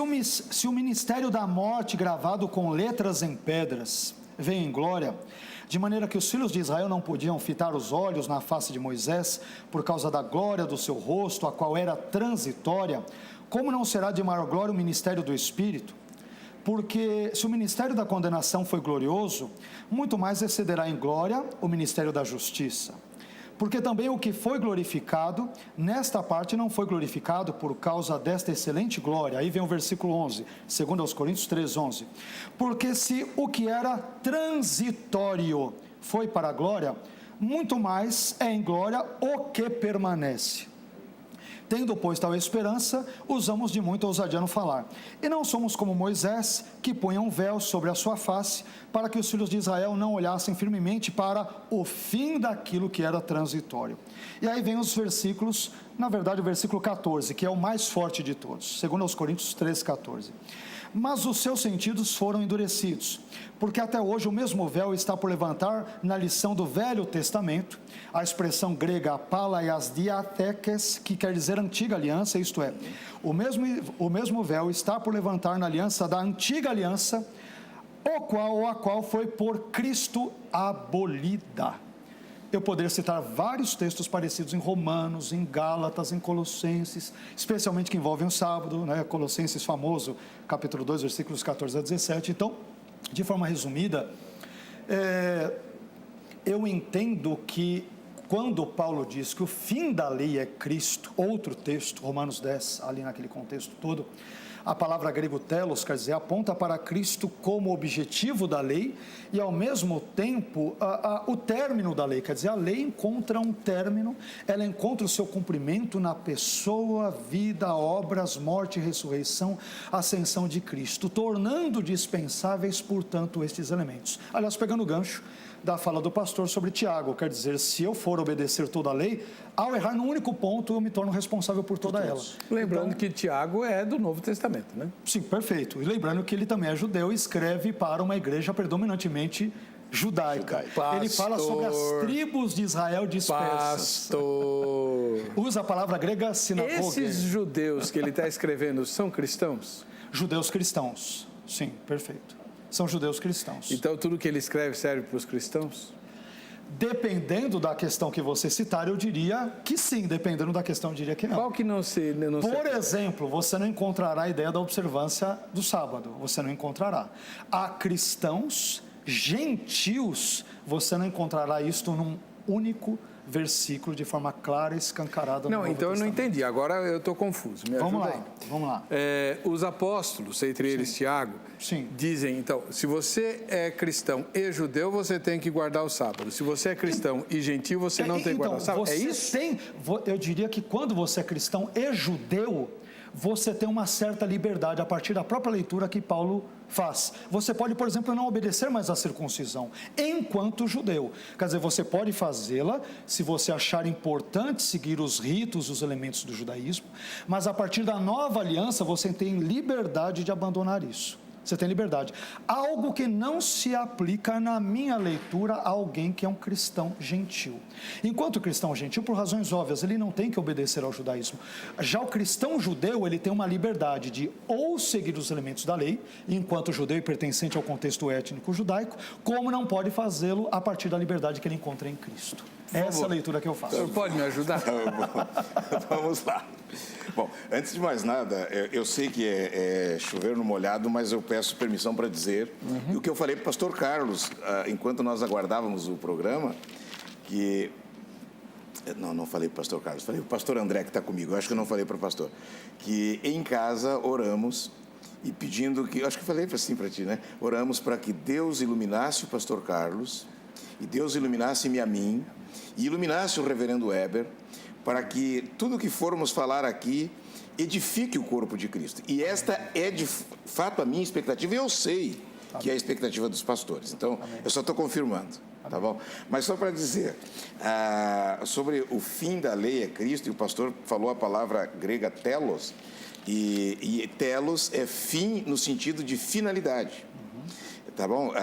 o ministério da morte gravado com letras em pedras vem em glória, de maneira que os filhos de Israel não podiam fitar os olhos na face de Moisés por causa da glória do seu rosto, a qual era transitória, como não será de maior glória o ministério do Espírito? Porque se o ministério da condenação foi glorioso, muito mais excederá em glória o ministério da justiça. Porque também o que foi glorificado, nesta parte não foi glorificado por causa desta excelente glória. Aí vem o versículo 11, 2 Coríntios 3, 11. Porque se o que era transitório foi para a glória, muito mais é em glória o que permanece. Tendo, pois, tal esperança, usamos de muita ousadia no falar. E não somos como Moisés, que punha um véu sobre a sua face, para que os filhos de Israel não olhassem firmemente para o fim daquilo que era transitório. E aí vem os versículos, na verdade o versículo 14, que é o mais forte de todos, 2 Coríntios 3, 14. Mas os seus sentidos foram endurecidos, porque até hoje o mesmo véu está por levantar na lição do Velho Testamento, a expressão grega palaias diathekes, que quer dizer antiga aliança, isto é, o mesmo véu está por levantar na aliança da antiga aliança, a qual foi por Cristo abolida. Eu poderia citar vários textos parecidos em Romanos, em Gálatas, em Colossenses, especialmente que envolvem o sábado, né? Colossenses famoso, capítulo 2, versículos 14 a 17. Então, de forma resumida, eu entendo que quando Paulo diz que o fim da lei é Cristo, outro texto, Romanos 10, ali naquele contexto todo, a palavra grego telos, quer dizer, aponta para Cristo como objetivo da lei e, ao mesmo tempo, o término da lei. Quer dizer, a lei encontra um término, ela encontra o seu cumprimento na pessoa, vida, obras, morte, ressurreição, ascensão de Cristo, tornando dispensáveis, portanto, estes elementos. Aliás, pegando o gancho da fala do pastor sobre Tiago, quer dizer, se eu for obedecer toda a lei, ao errar no único ponto, eu me torno responsável por toda ela. Lembrando então, que Tiago é do Novo Testamento, né? Sim, perfeito. E lembrando que ele também é judeu e escreve para uma igreja predominantemente judaica. Ele fala sobre as tribos de Israel dispersas. Usa a palavra grega sinagoga. Esses judeus que ele está escrevendo são cristãos? Judeus cristãos, sim, perfeito. São judeus cristãos. Então tudo que ele escreve serve para os cristãos? Dependendo da questão que você citar, eu diria que sim. Dependendo da questão, eu diria que não. Qual que não se... Por exemplo, você não encontrará a ideia da observância do sábado. Você não encontrará. Há cristãos gentios, você não encontrará isto num único versículo de forma clara e escancarada no Não, Novo então eu não Testamento. entendi. Agora eu estou confuso. Me Vamos ajuda lá, aí. vamos lá. Os apóstolos, entre eles Tiago, Sim. dizem, então, se você é cristão e judeu, você tem que guardar o sábado. Se você é cristão e gentil, você não tem que guardar o sábado. É isso? Eu diria que quando você é cristão e judeu, você tem uma certa liberdade a partir da própria leitura que Paulo faz. Você pode, por exemplo, não obedecer mais à circuncisão, enquanto judeu. Quer dizer, você pode fazê-la se você achar importante seguir os ritos, os elementos do judaísmo, mas a partir da nova aliança você tem liberdade de abandonar isso. Você tem liberdade. Algo que não se aplica na minha leitura a alguém que é um cristão gentil. Enquanto o cristão gentil, por razões óbvias, ele não tem que obedecer ao judaísmo. Já o cristão judeu, ele tem uma liberdade de ou seguir os elementos da lei, enquanto judeu e pertencente ao contexto étnico judaico, como não pode fazê-lo a partir da liberdade que ele encontra em Cristo. Essa é a leitura que eu faço. O senhor pode me ajudar? Vamos lá. Bom, antes de mais nada, eu sei que é chover no molhado, mas eu peço permissão para dizer o que eu falei para o pastor Carlos, enquanto nós aguardávamos o programa, que... Não falei para o pastor Carlos, falei para o pastor André, que está comigo, eu acho que eu não falei para o pastor, que em casa oramos e pedindo que... Acho que eu falei assim para ti, né? Oramos para que Deus iluminasse o pastor Carlos e Deus iluminasse-me a mim e iluminasse o reverendo Weber, para que tudo que formos falar aqui edifique o corpo de Cristo. E esta é, de fato, a minha expectativa, e eu sei que é a expectativa dos pastores. Então, eu só estou confirmando, tá bom? Mas só para dizer, sobre o fim da lei é Cristo, e o pastor falou a palavra grega telos, e telos é fim no sentido de finalidade, tá bom?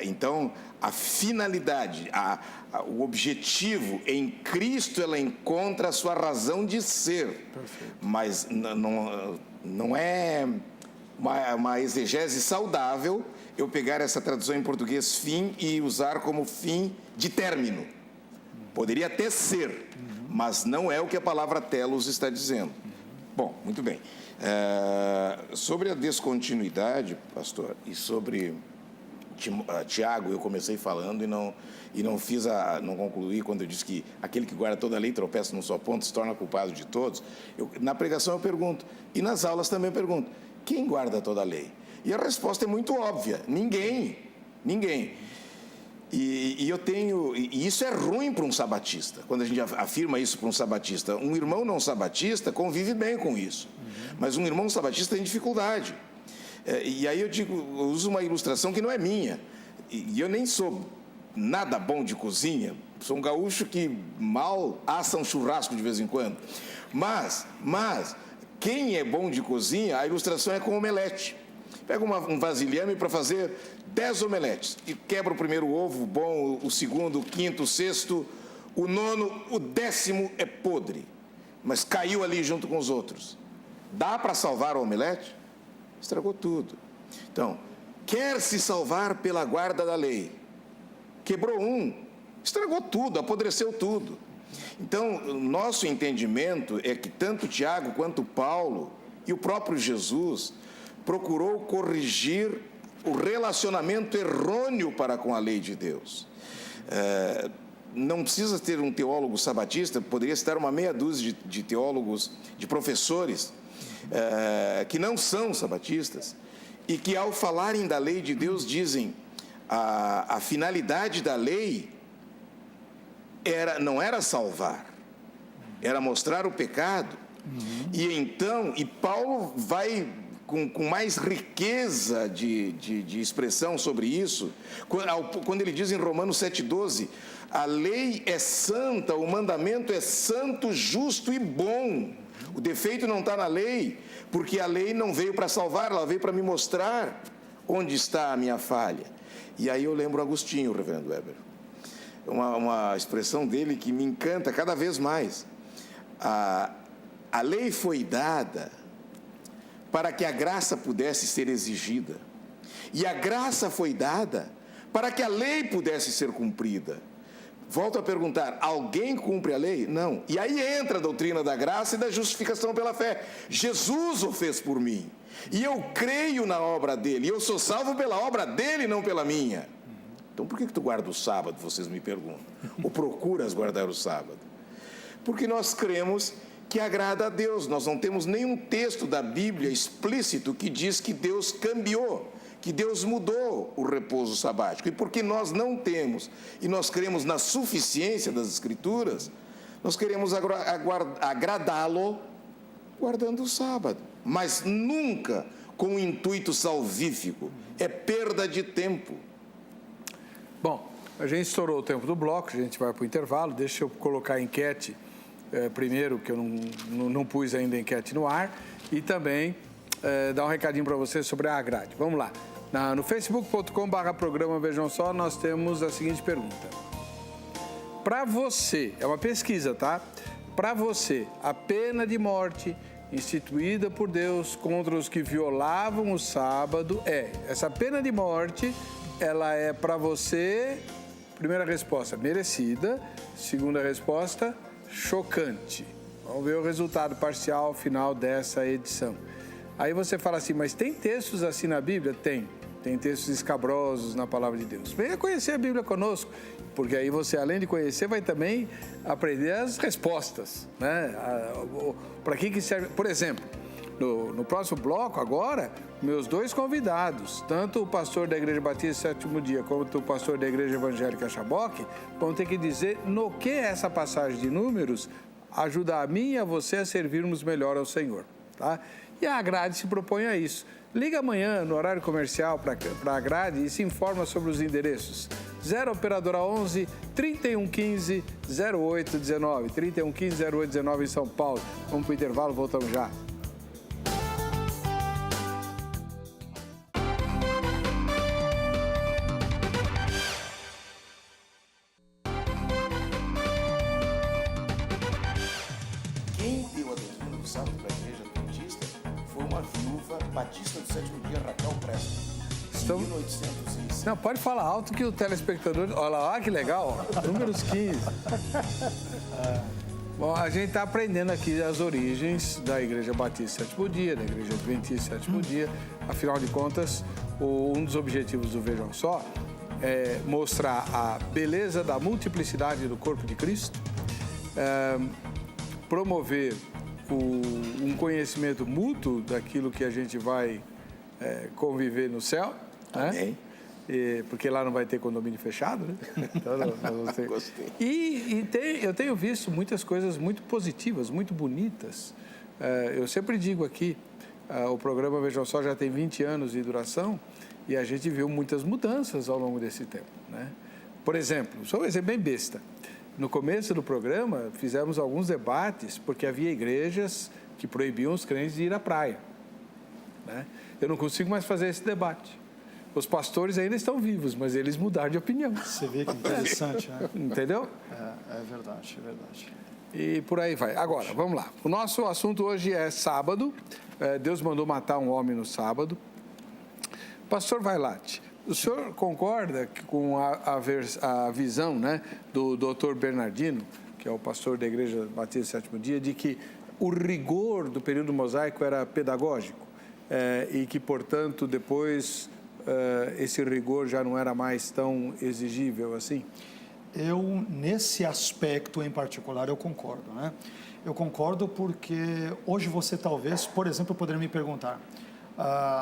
Então, a finalidade, o objetivo em Cristo, ela encontra a sua razão de ser. Perfeito. Mas não é uma exegese saudável eu pegar essa tradução em português fim e usar como fim de término. Poderia até ser, mas não é o que a palavra telos está dizendo. Bom, muito bem. Sobre a descontinuidade, pastor, e sobre Tiago, eu comecei falando e não concluí quando eu disse que aquele que guarda toda a lei tropeça num só ponto, se torna culpado de todos. Na pregação eu pergunto, e nas aulas também eu pergunto, quem guarda toda a lei? E a resposta é muito óbvia, ninguém. E isso é ruim para um sabatista, quando a gente afirma isso para um sabatista. Um irmão não sabatista convive bem com isso, mas um irmão sabatista tem dificuldade. E aí eu uso uma ilustração que não é minha, e eu nem sou nada bom de cozinha, sou um gaúcho que mal assa um churrasco de vez em quando, mas quem é bom de cozinha, a ilustração é com omelete. Pega um vasilhame para fazer 10 omeletes e quebra o primeiro ovo bom, o segundo, o quinto, o sexto, o nono, o 10º é podre, mas caiu ali junto com os outros. Dá para salvar o omelete? Estragou tudo. Então, quer se salvar pela guarda da lei. Quebrou um, estragou tudo, apodreceu tudo. Então, nosso entendimento é que tanto Tiago quanto Paulo e o próprio Jesus procurou corrigir o relacionamento errôneo para com a lei de Deus. Não precisa ter um teólogo sabatista, poderia citar uma meia dúzia de teólogos, de professores, que não são sabatistas e que, ao falarem da lei de Deus, dizem a finalidade da lei não era salvar, era mostrar o pecado. E Paulo vai com mais riqueza de expressão sobre isso, quando ele diz em Romanos 7,12, a lei é santa, o mandamento é santo, justo e bom. O defeito não está na lei, porque a lei não veio para salvar, ela veio para me mostrar onde está a minha falha. E aí eu lembro Agostinho, o reverendo Weber, uma expressão dele que me encanta cada vez mais. A lei foi dada para que a graça pudesse ser exigida, e a graça foi dada para que a lei pudesse ser cumprida. Volto a perguntar, alguém cumpre a lei? Não. E aí entra a doutrina da graça e da justificação pela fé. Jesus o fez por mim. E eu creio na obra dele. E eu sou salvo pela obra dele, não pela minha. Então por que tu guarda o sábado, vocês me perguntam? Ou procuras guardar o sábado? Porque nós cremos que agrada a Deus. Nós não temos nenhum texto da Bíblia explícito que diz que Deus cambiou, que Deus mudou o repouso sabático. E porque nós não temos, e nós cremos na suficiência das Escrituras, nós queremos agradá-lo guardando o sábado. Mas nunca com o intuito salvífico. É perda de tempo. Bom, a gente estourou o tempo do bloco, a gente vai para o intervalo. Deixa eu colocar a enquete primeiro, que eu não pus ainda a enquete no ar. E também dar um recadinho para você sobre a grade. Vamos lá. No facebook.com/programa Vejam Só, nós temos a seguinte pergunta. Para você, é uma pesquisa, tá? Para você, a pena de morte instituída por Deus contra os que violavam o sábado essa pena de morte, ela é para você, primeira resposta, merecida. Segunda resposta, chocante. Vamos ver o resultado parcial final dessa edição. Aí você fala assim, mas tem textos assim na Bíblia? Tem textos escabrosos na palavra de Deus. Venha conhecer a Bíblia conosco, porque aí você, além de conhecer, vai também aprender as respostas, né? Para que serve? Por exemplo, no próximo bloco agora, meus dois convidados, tanto o pastor da Igreja Batista Sétimo Dia, quanto o pastor da Igreja Evangélica Chaboque, vão ter que dizer no que essa passagem de Números ajuda a mim e a você a servirmos melhor ao Senhor, tá? E a grade se propõe a isso. Liga amanhã no horário comercial para a grade e se informa sobre os endereços. 0 Operadora 11 3115 0819, 3115 0819 em São Paulo. Vamos para o intervalo, voltamos já. Quem deu a doutrina do sábado para a Igreja Adventista foi uma viúva batista do Sétimo Dia, Raquel Preston. Em 1805. Não, pode falar alto que o telespectador... Olha lá, que legal, números 15. Bom, a gente está aprendendo aqui as origens da Igreja Batista Sétimo Dia, da Igreja Adventista Sétimo Dia. Afinal de contas, um dos objetivos do Vejam Só é mostrar a beleza da multiplicidade do corpo de Cristo, promover um conhecimento mútuo daquilo que a gente vai conviver no céu, né? Porque lá não vai ter condomínio fechado, né? Então, nós vamos ter... Gostei. Eu tenho visto muitas coisas muito positivas, muito bonitas. Eu sempre digo aqui, o programa Vejam Só já tem 20 anos de duração e a gente viu muitas mudanças ao longo desse tempo, né? Por exemplo, só um exemplo bem besta. No começo do programa, fizemos alguns debates porque havia igrejas que proibiam os crentes de ir à praia, né? Eu não consigo mais fazer esse debate. Os pastores ainda estão vivos, mas eles mudaram de opinião. Você vê que interessante, né? Entendeu? É verdade, é verdade. E por aí vai. Agora, vamos lá. O nosso assunto hoje é sábado. Deus mandou matar um homem no sábado. Pastor Vailate, o senhor concorda com a visão, né, do Dr. Bernardino, que é o pastor da Igreja Batista Sétimo Dia, de que o rigor do período mosaico era pedagógico e que, portanto, depois esse rigor já não era mais tão exigível assim? Nesse aspecto em particular, eu concordo, né? Eu concordo porque hoje você talvez, por exemplo, poderia me perguntar,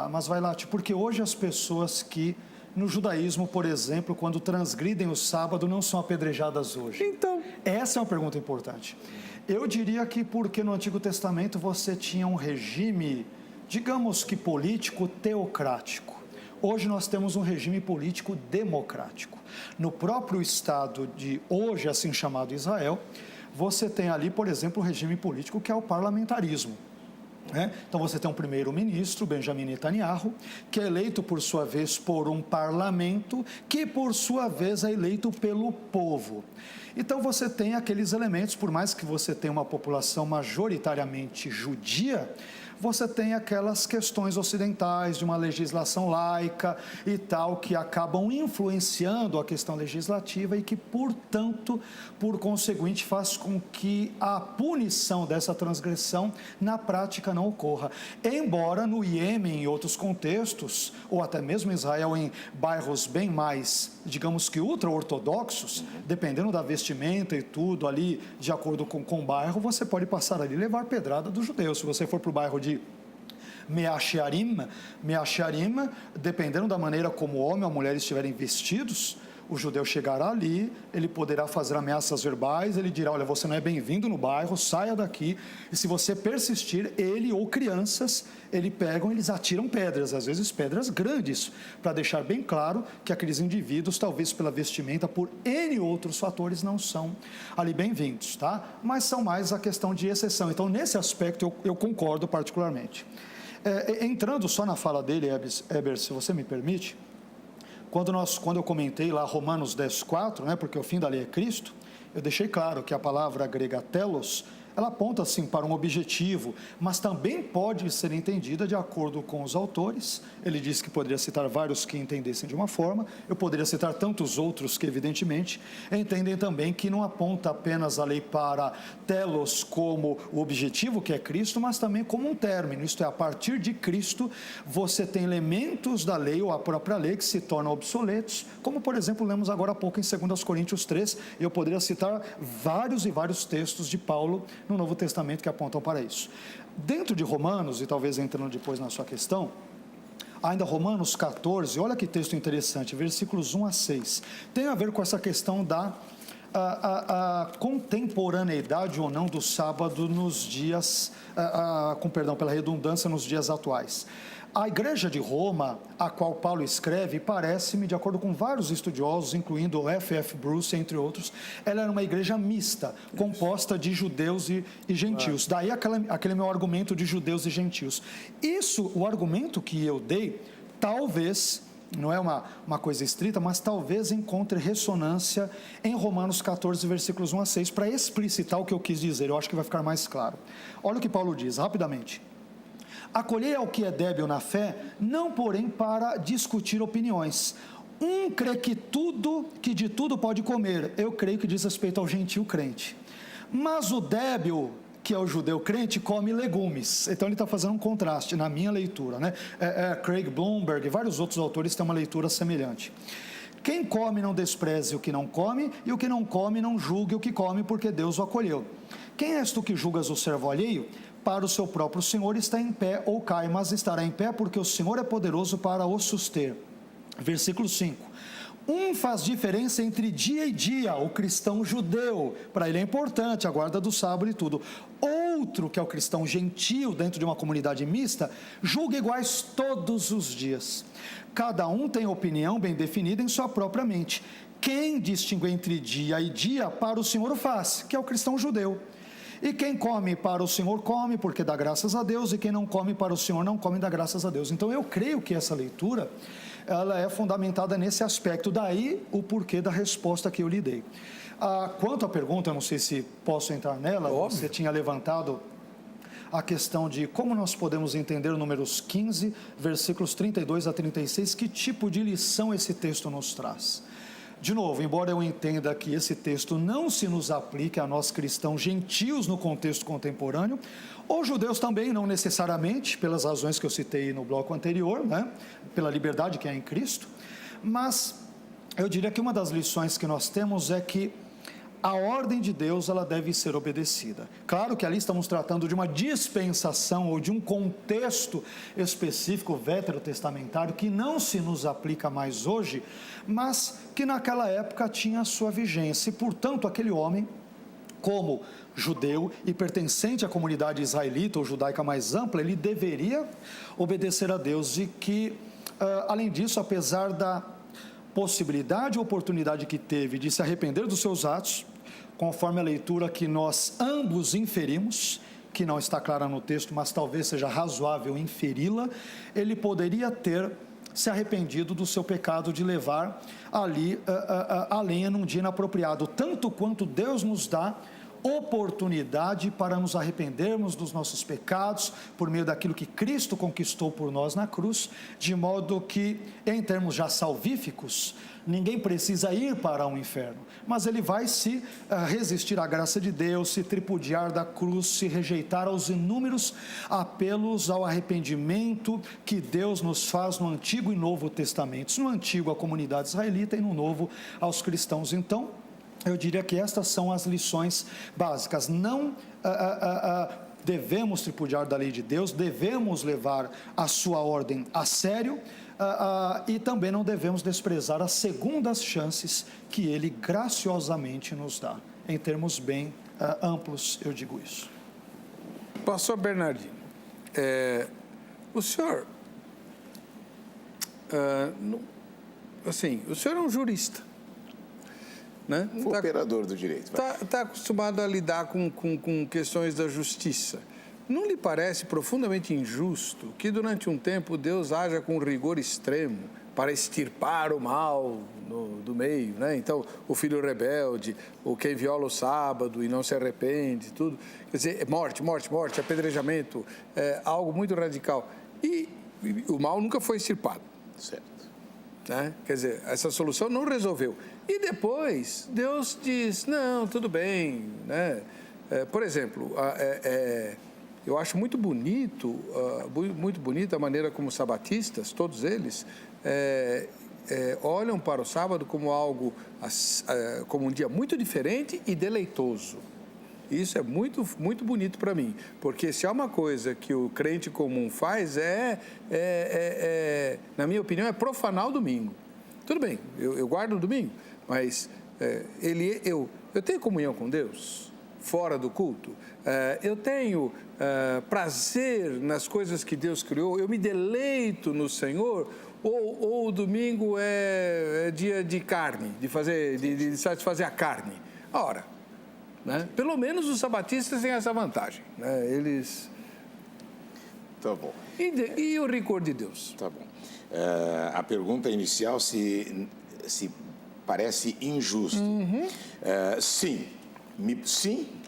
mas Vailate, porque hoje as pessoas que, no judaísmo, por exemplo, quando transgridem o sábado, não são apedrejadas hoje? Então, essa é uma pergunta importante. Eu diria que porque no Antigo Testamento você tinha um regime, digamos que político, teocrático. Hoje nós temos um regime político democrático. No próprio Estado de hoje, assim chamado Israel, você tem ali, por exemplo, o regime político que é o parlamentarismo, né? Então você tem um primeiro-ministro, Benjamin Netanyahu, que é eleito por sua vez por um parlamento, que por sua vez é eleito pelo povo. Então você tem aqueles elementos, por mais que você tenha uma população majoritariamente judia, você tem aquelas questões ocidentais de uma legislação laica e tal, que acabam influenciando a questão legislativa e que, portanto, por conseguinte, faz com que a punição dessa transgressão na prática não ocorra. Embora no Iêmen e outros contextos, ou até mesmo em Israel, em bairros bem mais, digamos que ultra-ortodoxos, dependendo da vestimenta e tudo ali, de acordo com o bairro, você pode passar ali e levar pedrada dos judeus. Se você for para o bairro de Mea Shearim, dependendo da maneira como o homem ou a mulher estiverem vestidos, o judeu chegará ali, ele poderá fazer ameaças verbais, ele dirá, olha, você não é bem-vindo no bairro, saia daqui, e se você persistir, ele ou crianças, eles atiram pedras, às vezes pedras grandes, para deixar bem claro que aqueles indivíduos, talvez pela vestimenta, por N outros fatores, não são ali bem-vindos, tá? Mas são mais a questão de exceção. Então, nesse aspecto, eu concordo particularmente. Entrando só na fala dele, Heber, se você me permite, quando eu comentei lá Romanos 10:4, né, porque o fim da lei é Cristo, eu deixei claro que a palavra grega telos, ela aponta assim para um objetivo, mas também pode ser entendida de acordo com os autores. Ele disse que poderia citar vários que entendessem de uma forma, eu poderia citar tantos outros que evidentemente entendem também que não aponta apenas a lei para telos como o objetivo que é Cristo, mas também como um término, isto é, a partir de Cristo você tem elementos da lei ou a própria lei que se tornam obsoletos, como por exemplo lemos agora há pouco em 2 Coríntios 3, eu poderia citar vários e vários textos de Paulo no Novo Testamento que apontam para isso. Dentro de Romanos, e talvez entrando depois na sua questão, ainda Romanos 14, olha que texto interessante, versículos 1-6, tem a ver com essa questão da a contemporaneidade ou não do sábado nos dias, com perdão pela redundância, nos dias atuais. A igreja de Roma, a qual Paulo escreve, parece-me, de acordo com vários estudiosos, incluindo F.F. Bruce, entre outros, ela era uma igreja mista, composta de judeus e gentios. Daí aquele meu argumento de judeus e gentios. Isso, o argumento que eu dei, talvez, não é uma coisa estrita, mas talvez encontre ressonância em Romanos 14, versículos 1-6, para explicitar o que eu quis dizer. Eu acho que vai ficar mais claro. Olha o que Paulo diz, rapidamente. Acolhei ao que é débil na fé, não porém para discutir opiniões. Um crê que de tudo pode comer, eu creio que diz respeito ao gentil crente. Mas o débil, que é o judeu crente, come legumes. Então ele está fazendo um contraste na minha leitura, né? Craig Bloomberg e vários outros autores têm uma leitura semelhante. Quem come não despreze o que não come, e o que não come não julgue o que come, porque Deus o acolheu. Quem és tu que julgas o servo alheio? Para o seu próprio Senhor está em pé ou cai, mas estará em pé porque o Senhor é poderoso para o suster. Versículo 5. Um faz diferença entre dia e dia, o cristão judeu, para ele é importante a guarda do sábado e tudo. Outro, que é o cristão gentio, dentro de uma comunidade mista, julga iguais todos os dias. Cada um tem opinião bem definida em sua própria mente. Quem distingue entre dia e dia, para o Senhor o faz, que é o cristão judeu. E quem come para o Senhor come, porque dá graças a Deus, e quem não come para o Senhor não come, dá graças a Deus. Então eu creio que essa leitura, ela é fundamentada nesse aspecto, daí o porquê da resposta que eu lhe dei. Quanto à pergunta, eu não sei se posso entrar nela, você tinha levantado a questão de como nós podemos entender Números 15, versículos 32-36, que tipo de lição esse texto nos traz. De novo, embora eu entenda que esse texto não se nos aplique a nós cristãos gentios no contexto contemporâneo, ou judeus também, não necessariamente, pelas razões que eu citei no bloco anterior, né? Pela liberdade que há em Cristo, mas eu diria que uma das lições que nós temos é que a ordem de Deus, ela deve ser obedecida. Claro que ali estamos tratando de uma dispensação ou de um contexto específico veterotestamentário que não se nos aplica mais hoje, mas que naquela época tinha a sua vigência. E, portanto, aquele homem, como judeu e pertencente à comunidade israelita ou judaica mais ampla, ele deveria obedecer a Deus e que, além disso, apesar da possibilidade e oportunidade que teve de se arrepender dos seus atos, conforme a leitura que nós ambos inferimos, que não está clara no texto, mas talvez seja razoável inferi-la, ele poderia ter se arrependido do seu pecado de levar ali a lenha num dia inapropriado, tanto quanto Deus nos dá oportunidade para nos arrependermos dos nossos pecados por meio daquilo que Cristo conquistou por nós na cruz, de modo que, em termos já salvíficos, ninguém precisa ir para o inferno, mas ele vai se resistir à graça de Deus, se tripudiar da cruz, se rejeitar aos inúmeros apelos ao arrependimento que Deus nos faz no Antigo e Novo Testamentos, no Antigo à comunidade israelita e no Novo aos cristãos. Então, eu diria que estas são as lições básicas. Não devemos tripudiar da lei de Deus, devemos levar a sua ordem a sério, e também não devemos desprezar as segundas chances que Ele graciosamente nos dá. Em termos bem amplos, eu digo isso. Pastor Bernardino, o senhor, assim, o senhor é um jurista, né? Operador do direito. Está acostumado a lidar com questões da justiça. Não lhe parece profundamente injusto que durante um tempo Deus haja com rigor extremo para extirpar o mal do meio, né? Então, o filho rebelde, o quem viola o sábado e não se arrepende, tudo. Quer dizer, morte, apedrejamento, algo muito radical. E o mal nunca foi extirpado. Certo. Né? Quer dizer, essa solução não resolveu. E depois, Deus diz, não, tudo bem, né? Por exemplo, eu acho muito bonita a maneira como os sabatistas, todos eles, olham para o sábado como algo, como um dia muito diferente e deleitoso. Isso é muito, muito bonito para mim, porque se há uma coisa que o crente comum faz na minha opinião, é profanar o domingo. Tudo bem, eu guardo o domingo, mas eu tenho comunhão com Deus fora do culto, eu tenho prazer nas coisas que Deus criou, eu me deleito no Senhor, ou o domingo é dia de carne, de satisfazer a carne. Ora, né? Pelo menos os sabatistas têm essa vantagem, né? Eles... Tá bom. E o rigor de Deus? Tá bom. A pergunta inicial se parece injusto. Uhum. Sim,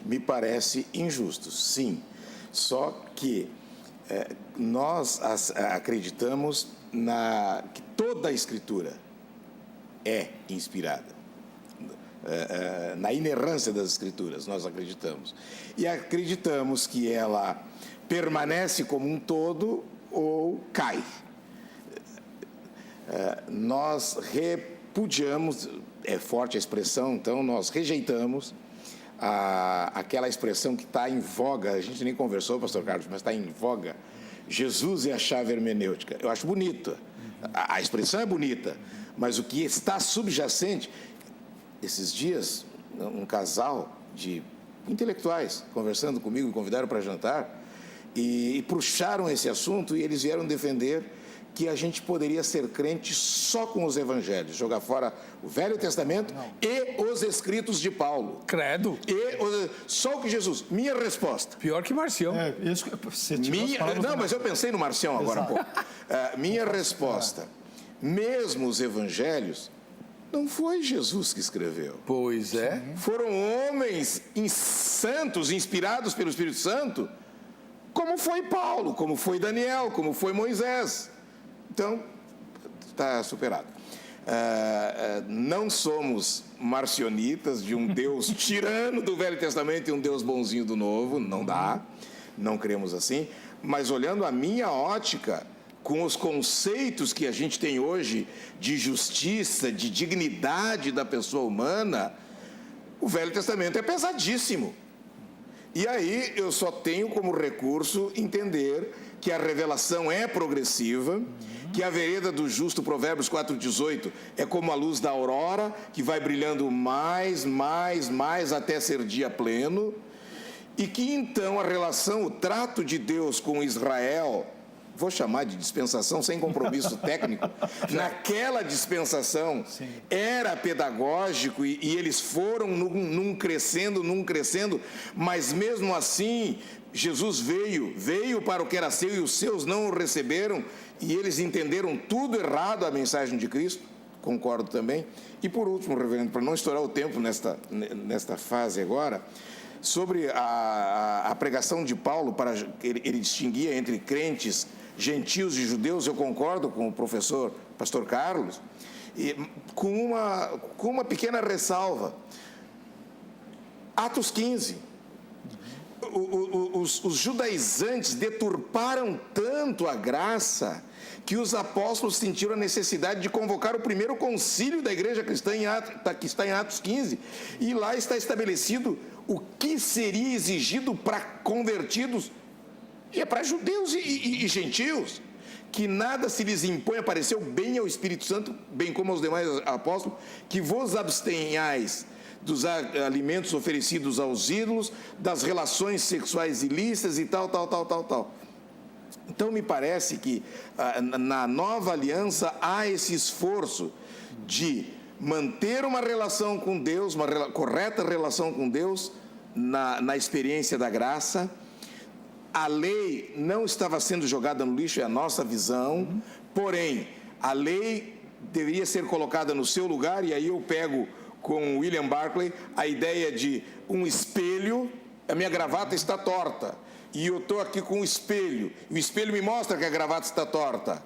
me parece injusto, sim. Só que nós acreditamos que toda a Escritura é inspirada. Na inerrância das Escrituras, nós acreditamos. E acreditamos que ela permanece como um todo ou cai. Nós repudiamos, é forte a expressão, então nós rejeitamos aquela expressão que está em voga, a gente nem conversou, pastor Carlos, mas está em voga, Jesus é a chave hermenêutica. Eu acho bonita, a expressão é bonita, mas o que está subjacente... Esses dias, um casal de intelectuais conversando comigo, me convidaram para jantar e puxaram esse assunto e eles vieram defender que a gente poderia ser crente só com os evangelhos, jogar fora o Velho Testamento e os escritos de Paulo. Credo. Só o que Jesus... Minha resposta... Pior que Marcião. Mas eu pensei no Marcião agora há pouco. Minha resposta, mesmo os evangelhos... Não foi Jesus que escreveu. Pois é. Foram homens santos, inspirados pelo Espírito Santo, como foi Paulo, como foi Daniel, como foi Moisés. Então, está superado. Não somos marcionitas de um Deus tirano do Velho Testamento e um Deus bonzinho do Novo. Não dá. Não cremos assim. Mas olhando a minha ótica... com os conceitos que a gente tem hoje de justiça, de dignidade da pessoa humana, o Velho Testamento é pesadíssimo. E aí eu só tenho como recurso entender que a revelação é progressiva, que a vereda do justo, Provérbios 4,18, é como a luz da aurora, que vai brilhando mais até ser dia pleno, e que então a relação, o trato de Deus com Israel... Vou chamar de dispensação sem compromisso técnico. Naquela dispensação era pedagógico e eles foram num crescendo, mas mesmo assim Jesus veio para o que era seu e os seus não o receberam e eles entenderam tudo errado a mensagem de Cristo. Concordo também. E por último, reverendo, para não estourar o tempo nesta fase agora, sobre a pregação de Paulo, para ele distinguia entre crentes, gentios e judeus, eu concordo com o pastor Carlos, e com uma pequena ressalva. Atos 15. Os judaizantes deturparam tanto a graça que os apóstolos sentiram a necessidade de convocar o primeiro concílio da igreja cristã, que está em Atos 15, e lá está estabelecido o que seria exigido para convertidos, e é para judeus e gentios, que nada se lhes impõe, apareceu bem ao Espírito Santo, bem como aos demais apóstolos, que vos abstenhais dos alimentos oferecidos aos ídolos, das relações sexuais ilícitas e tal. Então, me parece que na nova aliança há esse esforço de manter uma relação com Deus, uma correta relação com Deus, na experiência da graça. A lei não estava sendo jogada no lixo, é a nossa visão, porém, a lei deveria ser colocada no seu lugar, e aí eu pego com William Barclay a ideia de um espelho. A minha gravata está torta, e eu estou aqui com um espelho, e o espelho me mostra que a gravata está torta.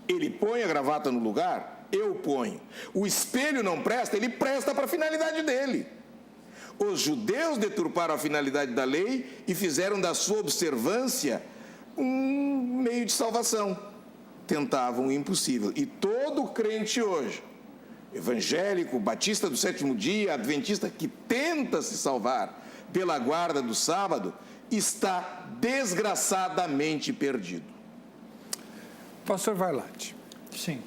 Ele põe a gravata no lugar, eu ponho. O espelho não presta, ele presta para a finalidade dele. Os judeus deturparam a finalidade da lei e fizeram da sua observância um meio de salvação. Tentavam o impossível. E todo crente hoje, evangélico, batista do sétimo dia, adventista, que tenta se salvar pela guarda do sábado, está desgraçadamente perdido. Pastor Vailate. Sim.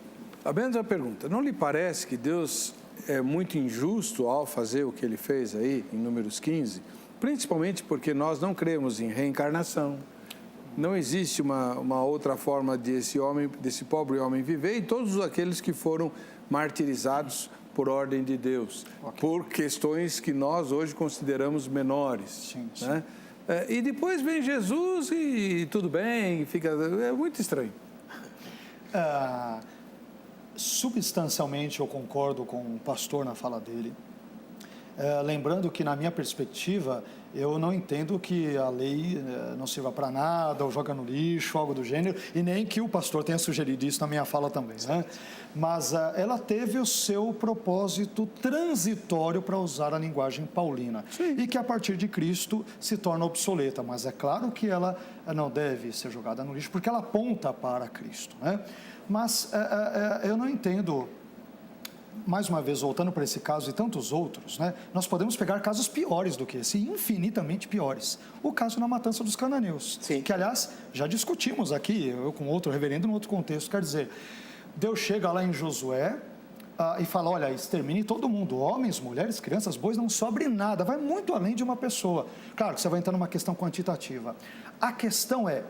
A mesma pergunta, não lhe parece que Deus é muito injusto ao fazer o que ele fez aí, em Números 15? Principalmente porque nós não cremos em reencarnação. Não existe uma outra forma desse pobre homem viver, e todos aqueles que foram martirizados por ordem de Deus, por questões que nós hoje consideramos menores. Sim. Né? E depois vem Jesus e tudo bem, é muito estranho. Substancialmente eu concordo com o pastor na fala dele, lembrando que na minha perspectiva eu não entendo que a lei não sirva para nada ou joga no lixo, algo do gênero, e nem que o pastor tenha sugerido isso na minha fala também, né? Mas ela teve o seu propósito transitório, para usar a linguagem paulina. Sim. E que a partir de Cristo se torna obsoleta, mas é claro que ela não deve ser jogada no lixo, porque ela aponta para Cristo, né? Mas eu não entendo, mais uma vez, voltando para esse caso e tantos outros, né? Nós podemos pegar casos piores do que esse, infinitamente piores. O caso na matança dos cananeus, Sim. Que, aliás, já discutimos aqui, eu com outro reverendo, em outro contexto. Quer dizer, Deus chega lá em Josué e fala, olha, extermine todo mundo, homens, mulheres, crianças, bois, não sobre nada, vai muito além de uma pessoa. Claro que você vai entrar numa questão quantitativa. A questão é,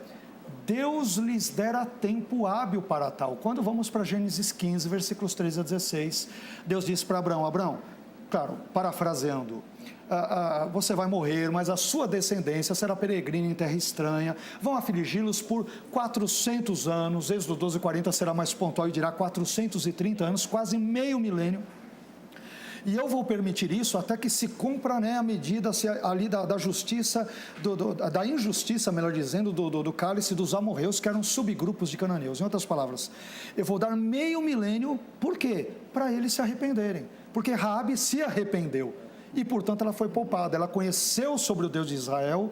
Deus lhes dera tempo hábil para tal. Quando vamos para Gênesis 15, versículos 13 a 16, Deus diz para Abraão, Abraão, claro, parafraseando, você vai morrer, mas a sua descendência será peregrina em terra estranha, vão afligi-los por 400 anos, Êxodo 12, 40 será mais pontual e dirá 430 anos, quase meio milênio. E eu vou permitir isso até que se cumpra, né, a medida ali da justiça, da injustiça, melhor dizendo, do cálice dos amorreus, que eram subgrupos de cananeus. Em outras palavras, eu vou dar meio milênio, por quê? Para eles se arrependerem, porque Raabe se arrependeu e, portanto, ela foi poupada. Ela conheceu sobre o Deus de Israel,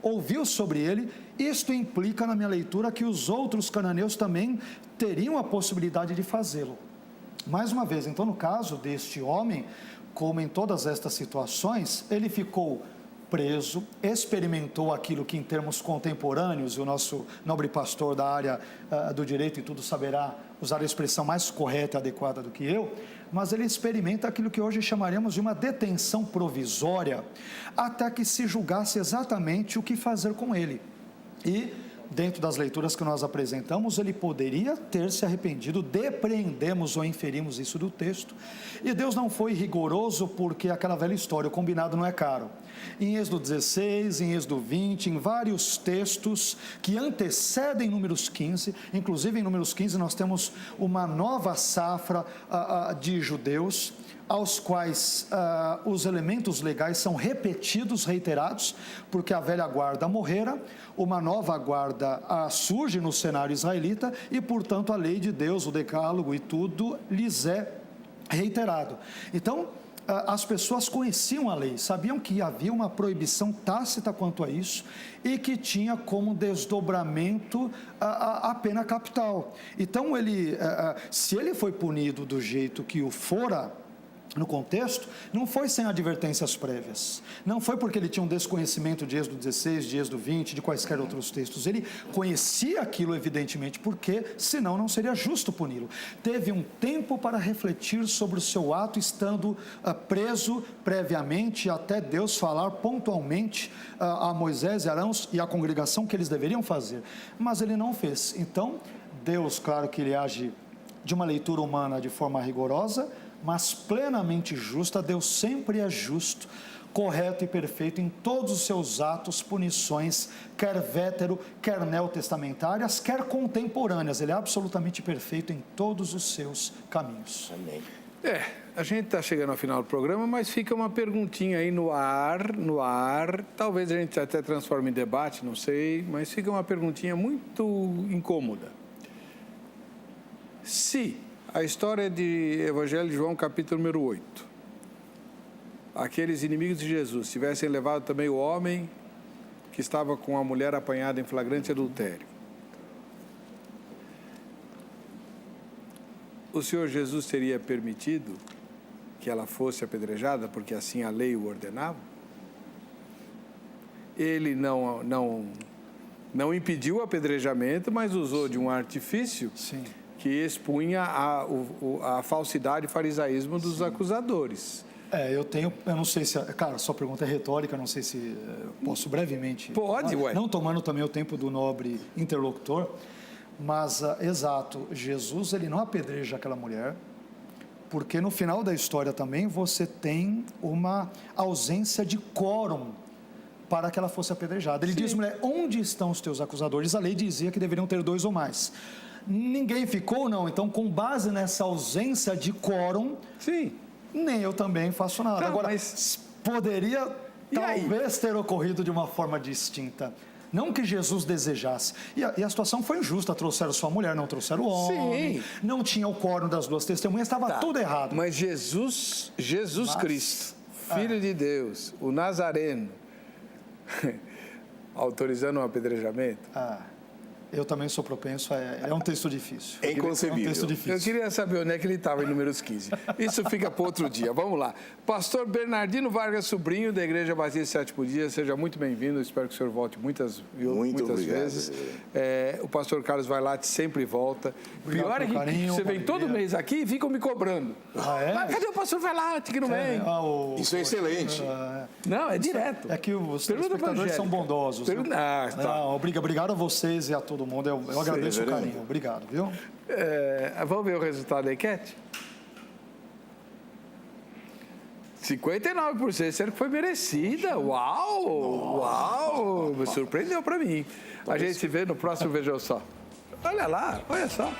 ouviu sobre ele. Isto implica, na minha leitura, que os outros cananeus também teriam a possibilidade de fazê-lo. Mais uma vez, então, no caso deste homem, como em todas estas situações, ele ficou preso, experimentou aquilo que, em termos contemporâneos, e o nosso nobre pastor da área do direito e tudo saberá usar a expressão mais correta e adequada do que eu, mas ele experimenta aquilo que hoje chamaremos de uma detenção provisória, até que se julgasse exatamente o que fazer com ele. E, dentro das leituras que nós apresentamos, ele poderia ter se arrependido, depreendemos ou inferimos isso do texto, e Deus não foi rigoroso, porque aquela velha história, o combinado não é caro. Em Êxodo 16, em Êxodo 20, em vários textos que antecedem Números 15, inclusive em Números 15 nós temos uma nova safra de judeus, aos quais os elementos legais são repetidos, reiterados, porque a velha guarda morrera, uma nova guarda surge no cenário israelita e, portanto, a lei de Deus, o decálogo e tudo lhes é reiterado. Então, as pessoas conheciam a lei, sabiam que havia uma proibição tácita quanto a isso e que tinha como desdobramento a pena capital. Então, se ele foi punido do jeito que o fora, no contexto, não foi sem advertências prévias, não foi porque ele tinha um desconhecimento de Êxodo 16, de Êxodo 20, de quaisquer outros textos, ele conhecia aquilo evidentemente, porque senão não seria justo puni-lo. Teve um tempo para refletir sobre o seu ato, estando preso previamente, até Deus falar pontualmente a Moisés e Arão e a congregação que eles deveriam fazer, mas ele não fez. Então, Deus, claro que ele age de uma leitura humana de forma rigorosa, mas plenamente justa. Deus sempre é justo, correto e perfeito em todos os seus atos, punições, quer vétero, quer neotestamentárias, quer contemporâneas. Ele é absolutamente perfeito em todos os seus caminhos. Amém. A gente está chegando ao final do programa, mas fica uma perguntinha aí no ar. Talvez a gente até transforme em debate, não sei, mas fica uma perguntinha muito incômoda. Se a história de Evangelho de João, capítulo número 8, aqueles inimigos de Jesus tivessem levado também o homem que estava com a mulher apanhada em flagrante adultério, o Senhor Jesus teria permitido que ela fosse apedrejada, porque assim a lei o ordenava? Ele não impediu o apedrejamento, mas usou de um artifício. Sim. Que expunha a falsidade e farisaísmo dos acusadores. Eu não sei se... Cara, sua pergunta é retórica, não sei se posso brevemente... Pode, ué. Não tomando também o tempo do nobre interlocutor, mas, exato, Jesus, ele não apedreja aquela mulher, porque no final da história também você tem uma ausência de quórum para que ela fosse apedrejada. Ele diz, mulher, onde estão os teus acusadores? A lei dizia que deveriam ter 2 ou mais. Ninguém ficou, não. Então, com base nessa ausência de quórum, sim, nem eu também faço nada. Não, agora, mas... poderia talvez ter ocorrido de uma forma distinta. Não que Jesus desejasse. E a situação foi injusta. Trouxeram sua mulher, não trouxeram o homem. Sim. Não tinha o quórum das 2 testemunhas, estava tudo errado. Mas Jesus Cristo, Filho de Deus, o Nazareno, autorizando um apedrejamento? Eu também sou propenso, é um texto difícil. É inconcebível. É um texto difícil. Eu queria saber onde é que ele estava em Números 15. Isso fica para outro dia. Vamos lá. Pastor Bernardino Vargas Sobrinho, da Igreja Batista Sétimo Dia, seja muito bem-vindo. Espero que o senhor volte muitas vezes. O pastor Carlos Vailate sempre volta. Obrigado. Pior é que carinho, você vem todo mês aqui e ficam me cobrando. Mas cadê o pastor Vailate que não vem? Isso é excelente. Não, é direto. É que os telespectadores são bondosos. Obrigado a vocês e a todo mundo. Eu agradeço o carinho. Obrigado, viu? Vamos ver o resultado da enquete? 59%, será que foi merecida? Uau! Me surpreendeu para mim. A gente se vê no próximo Vejam Só. Olha lá, olha só.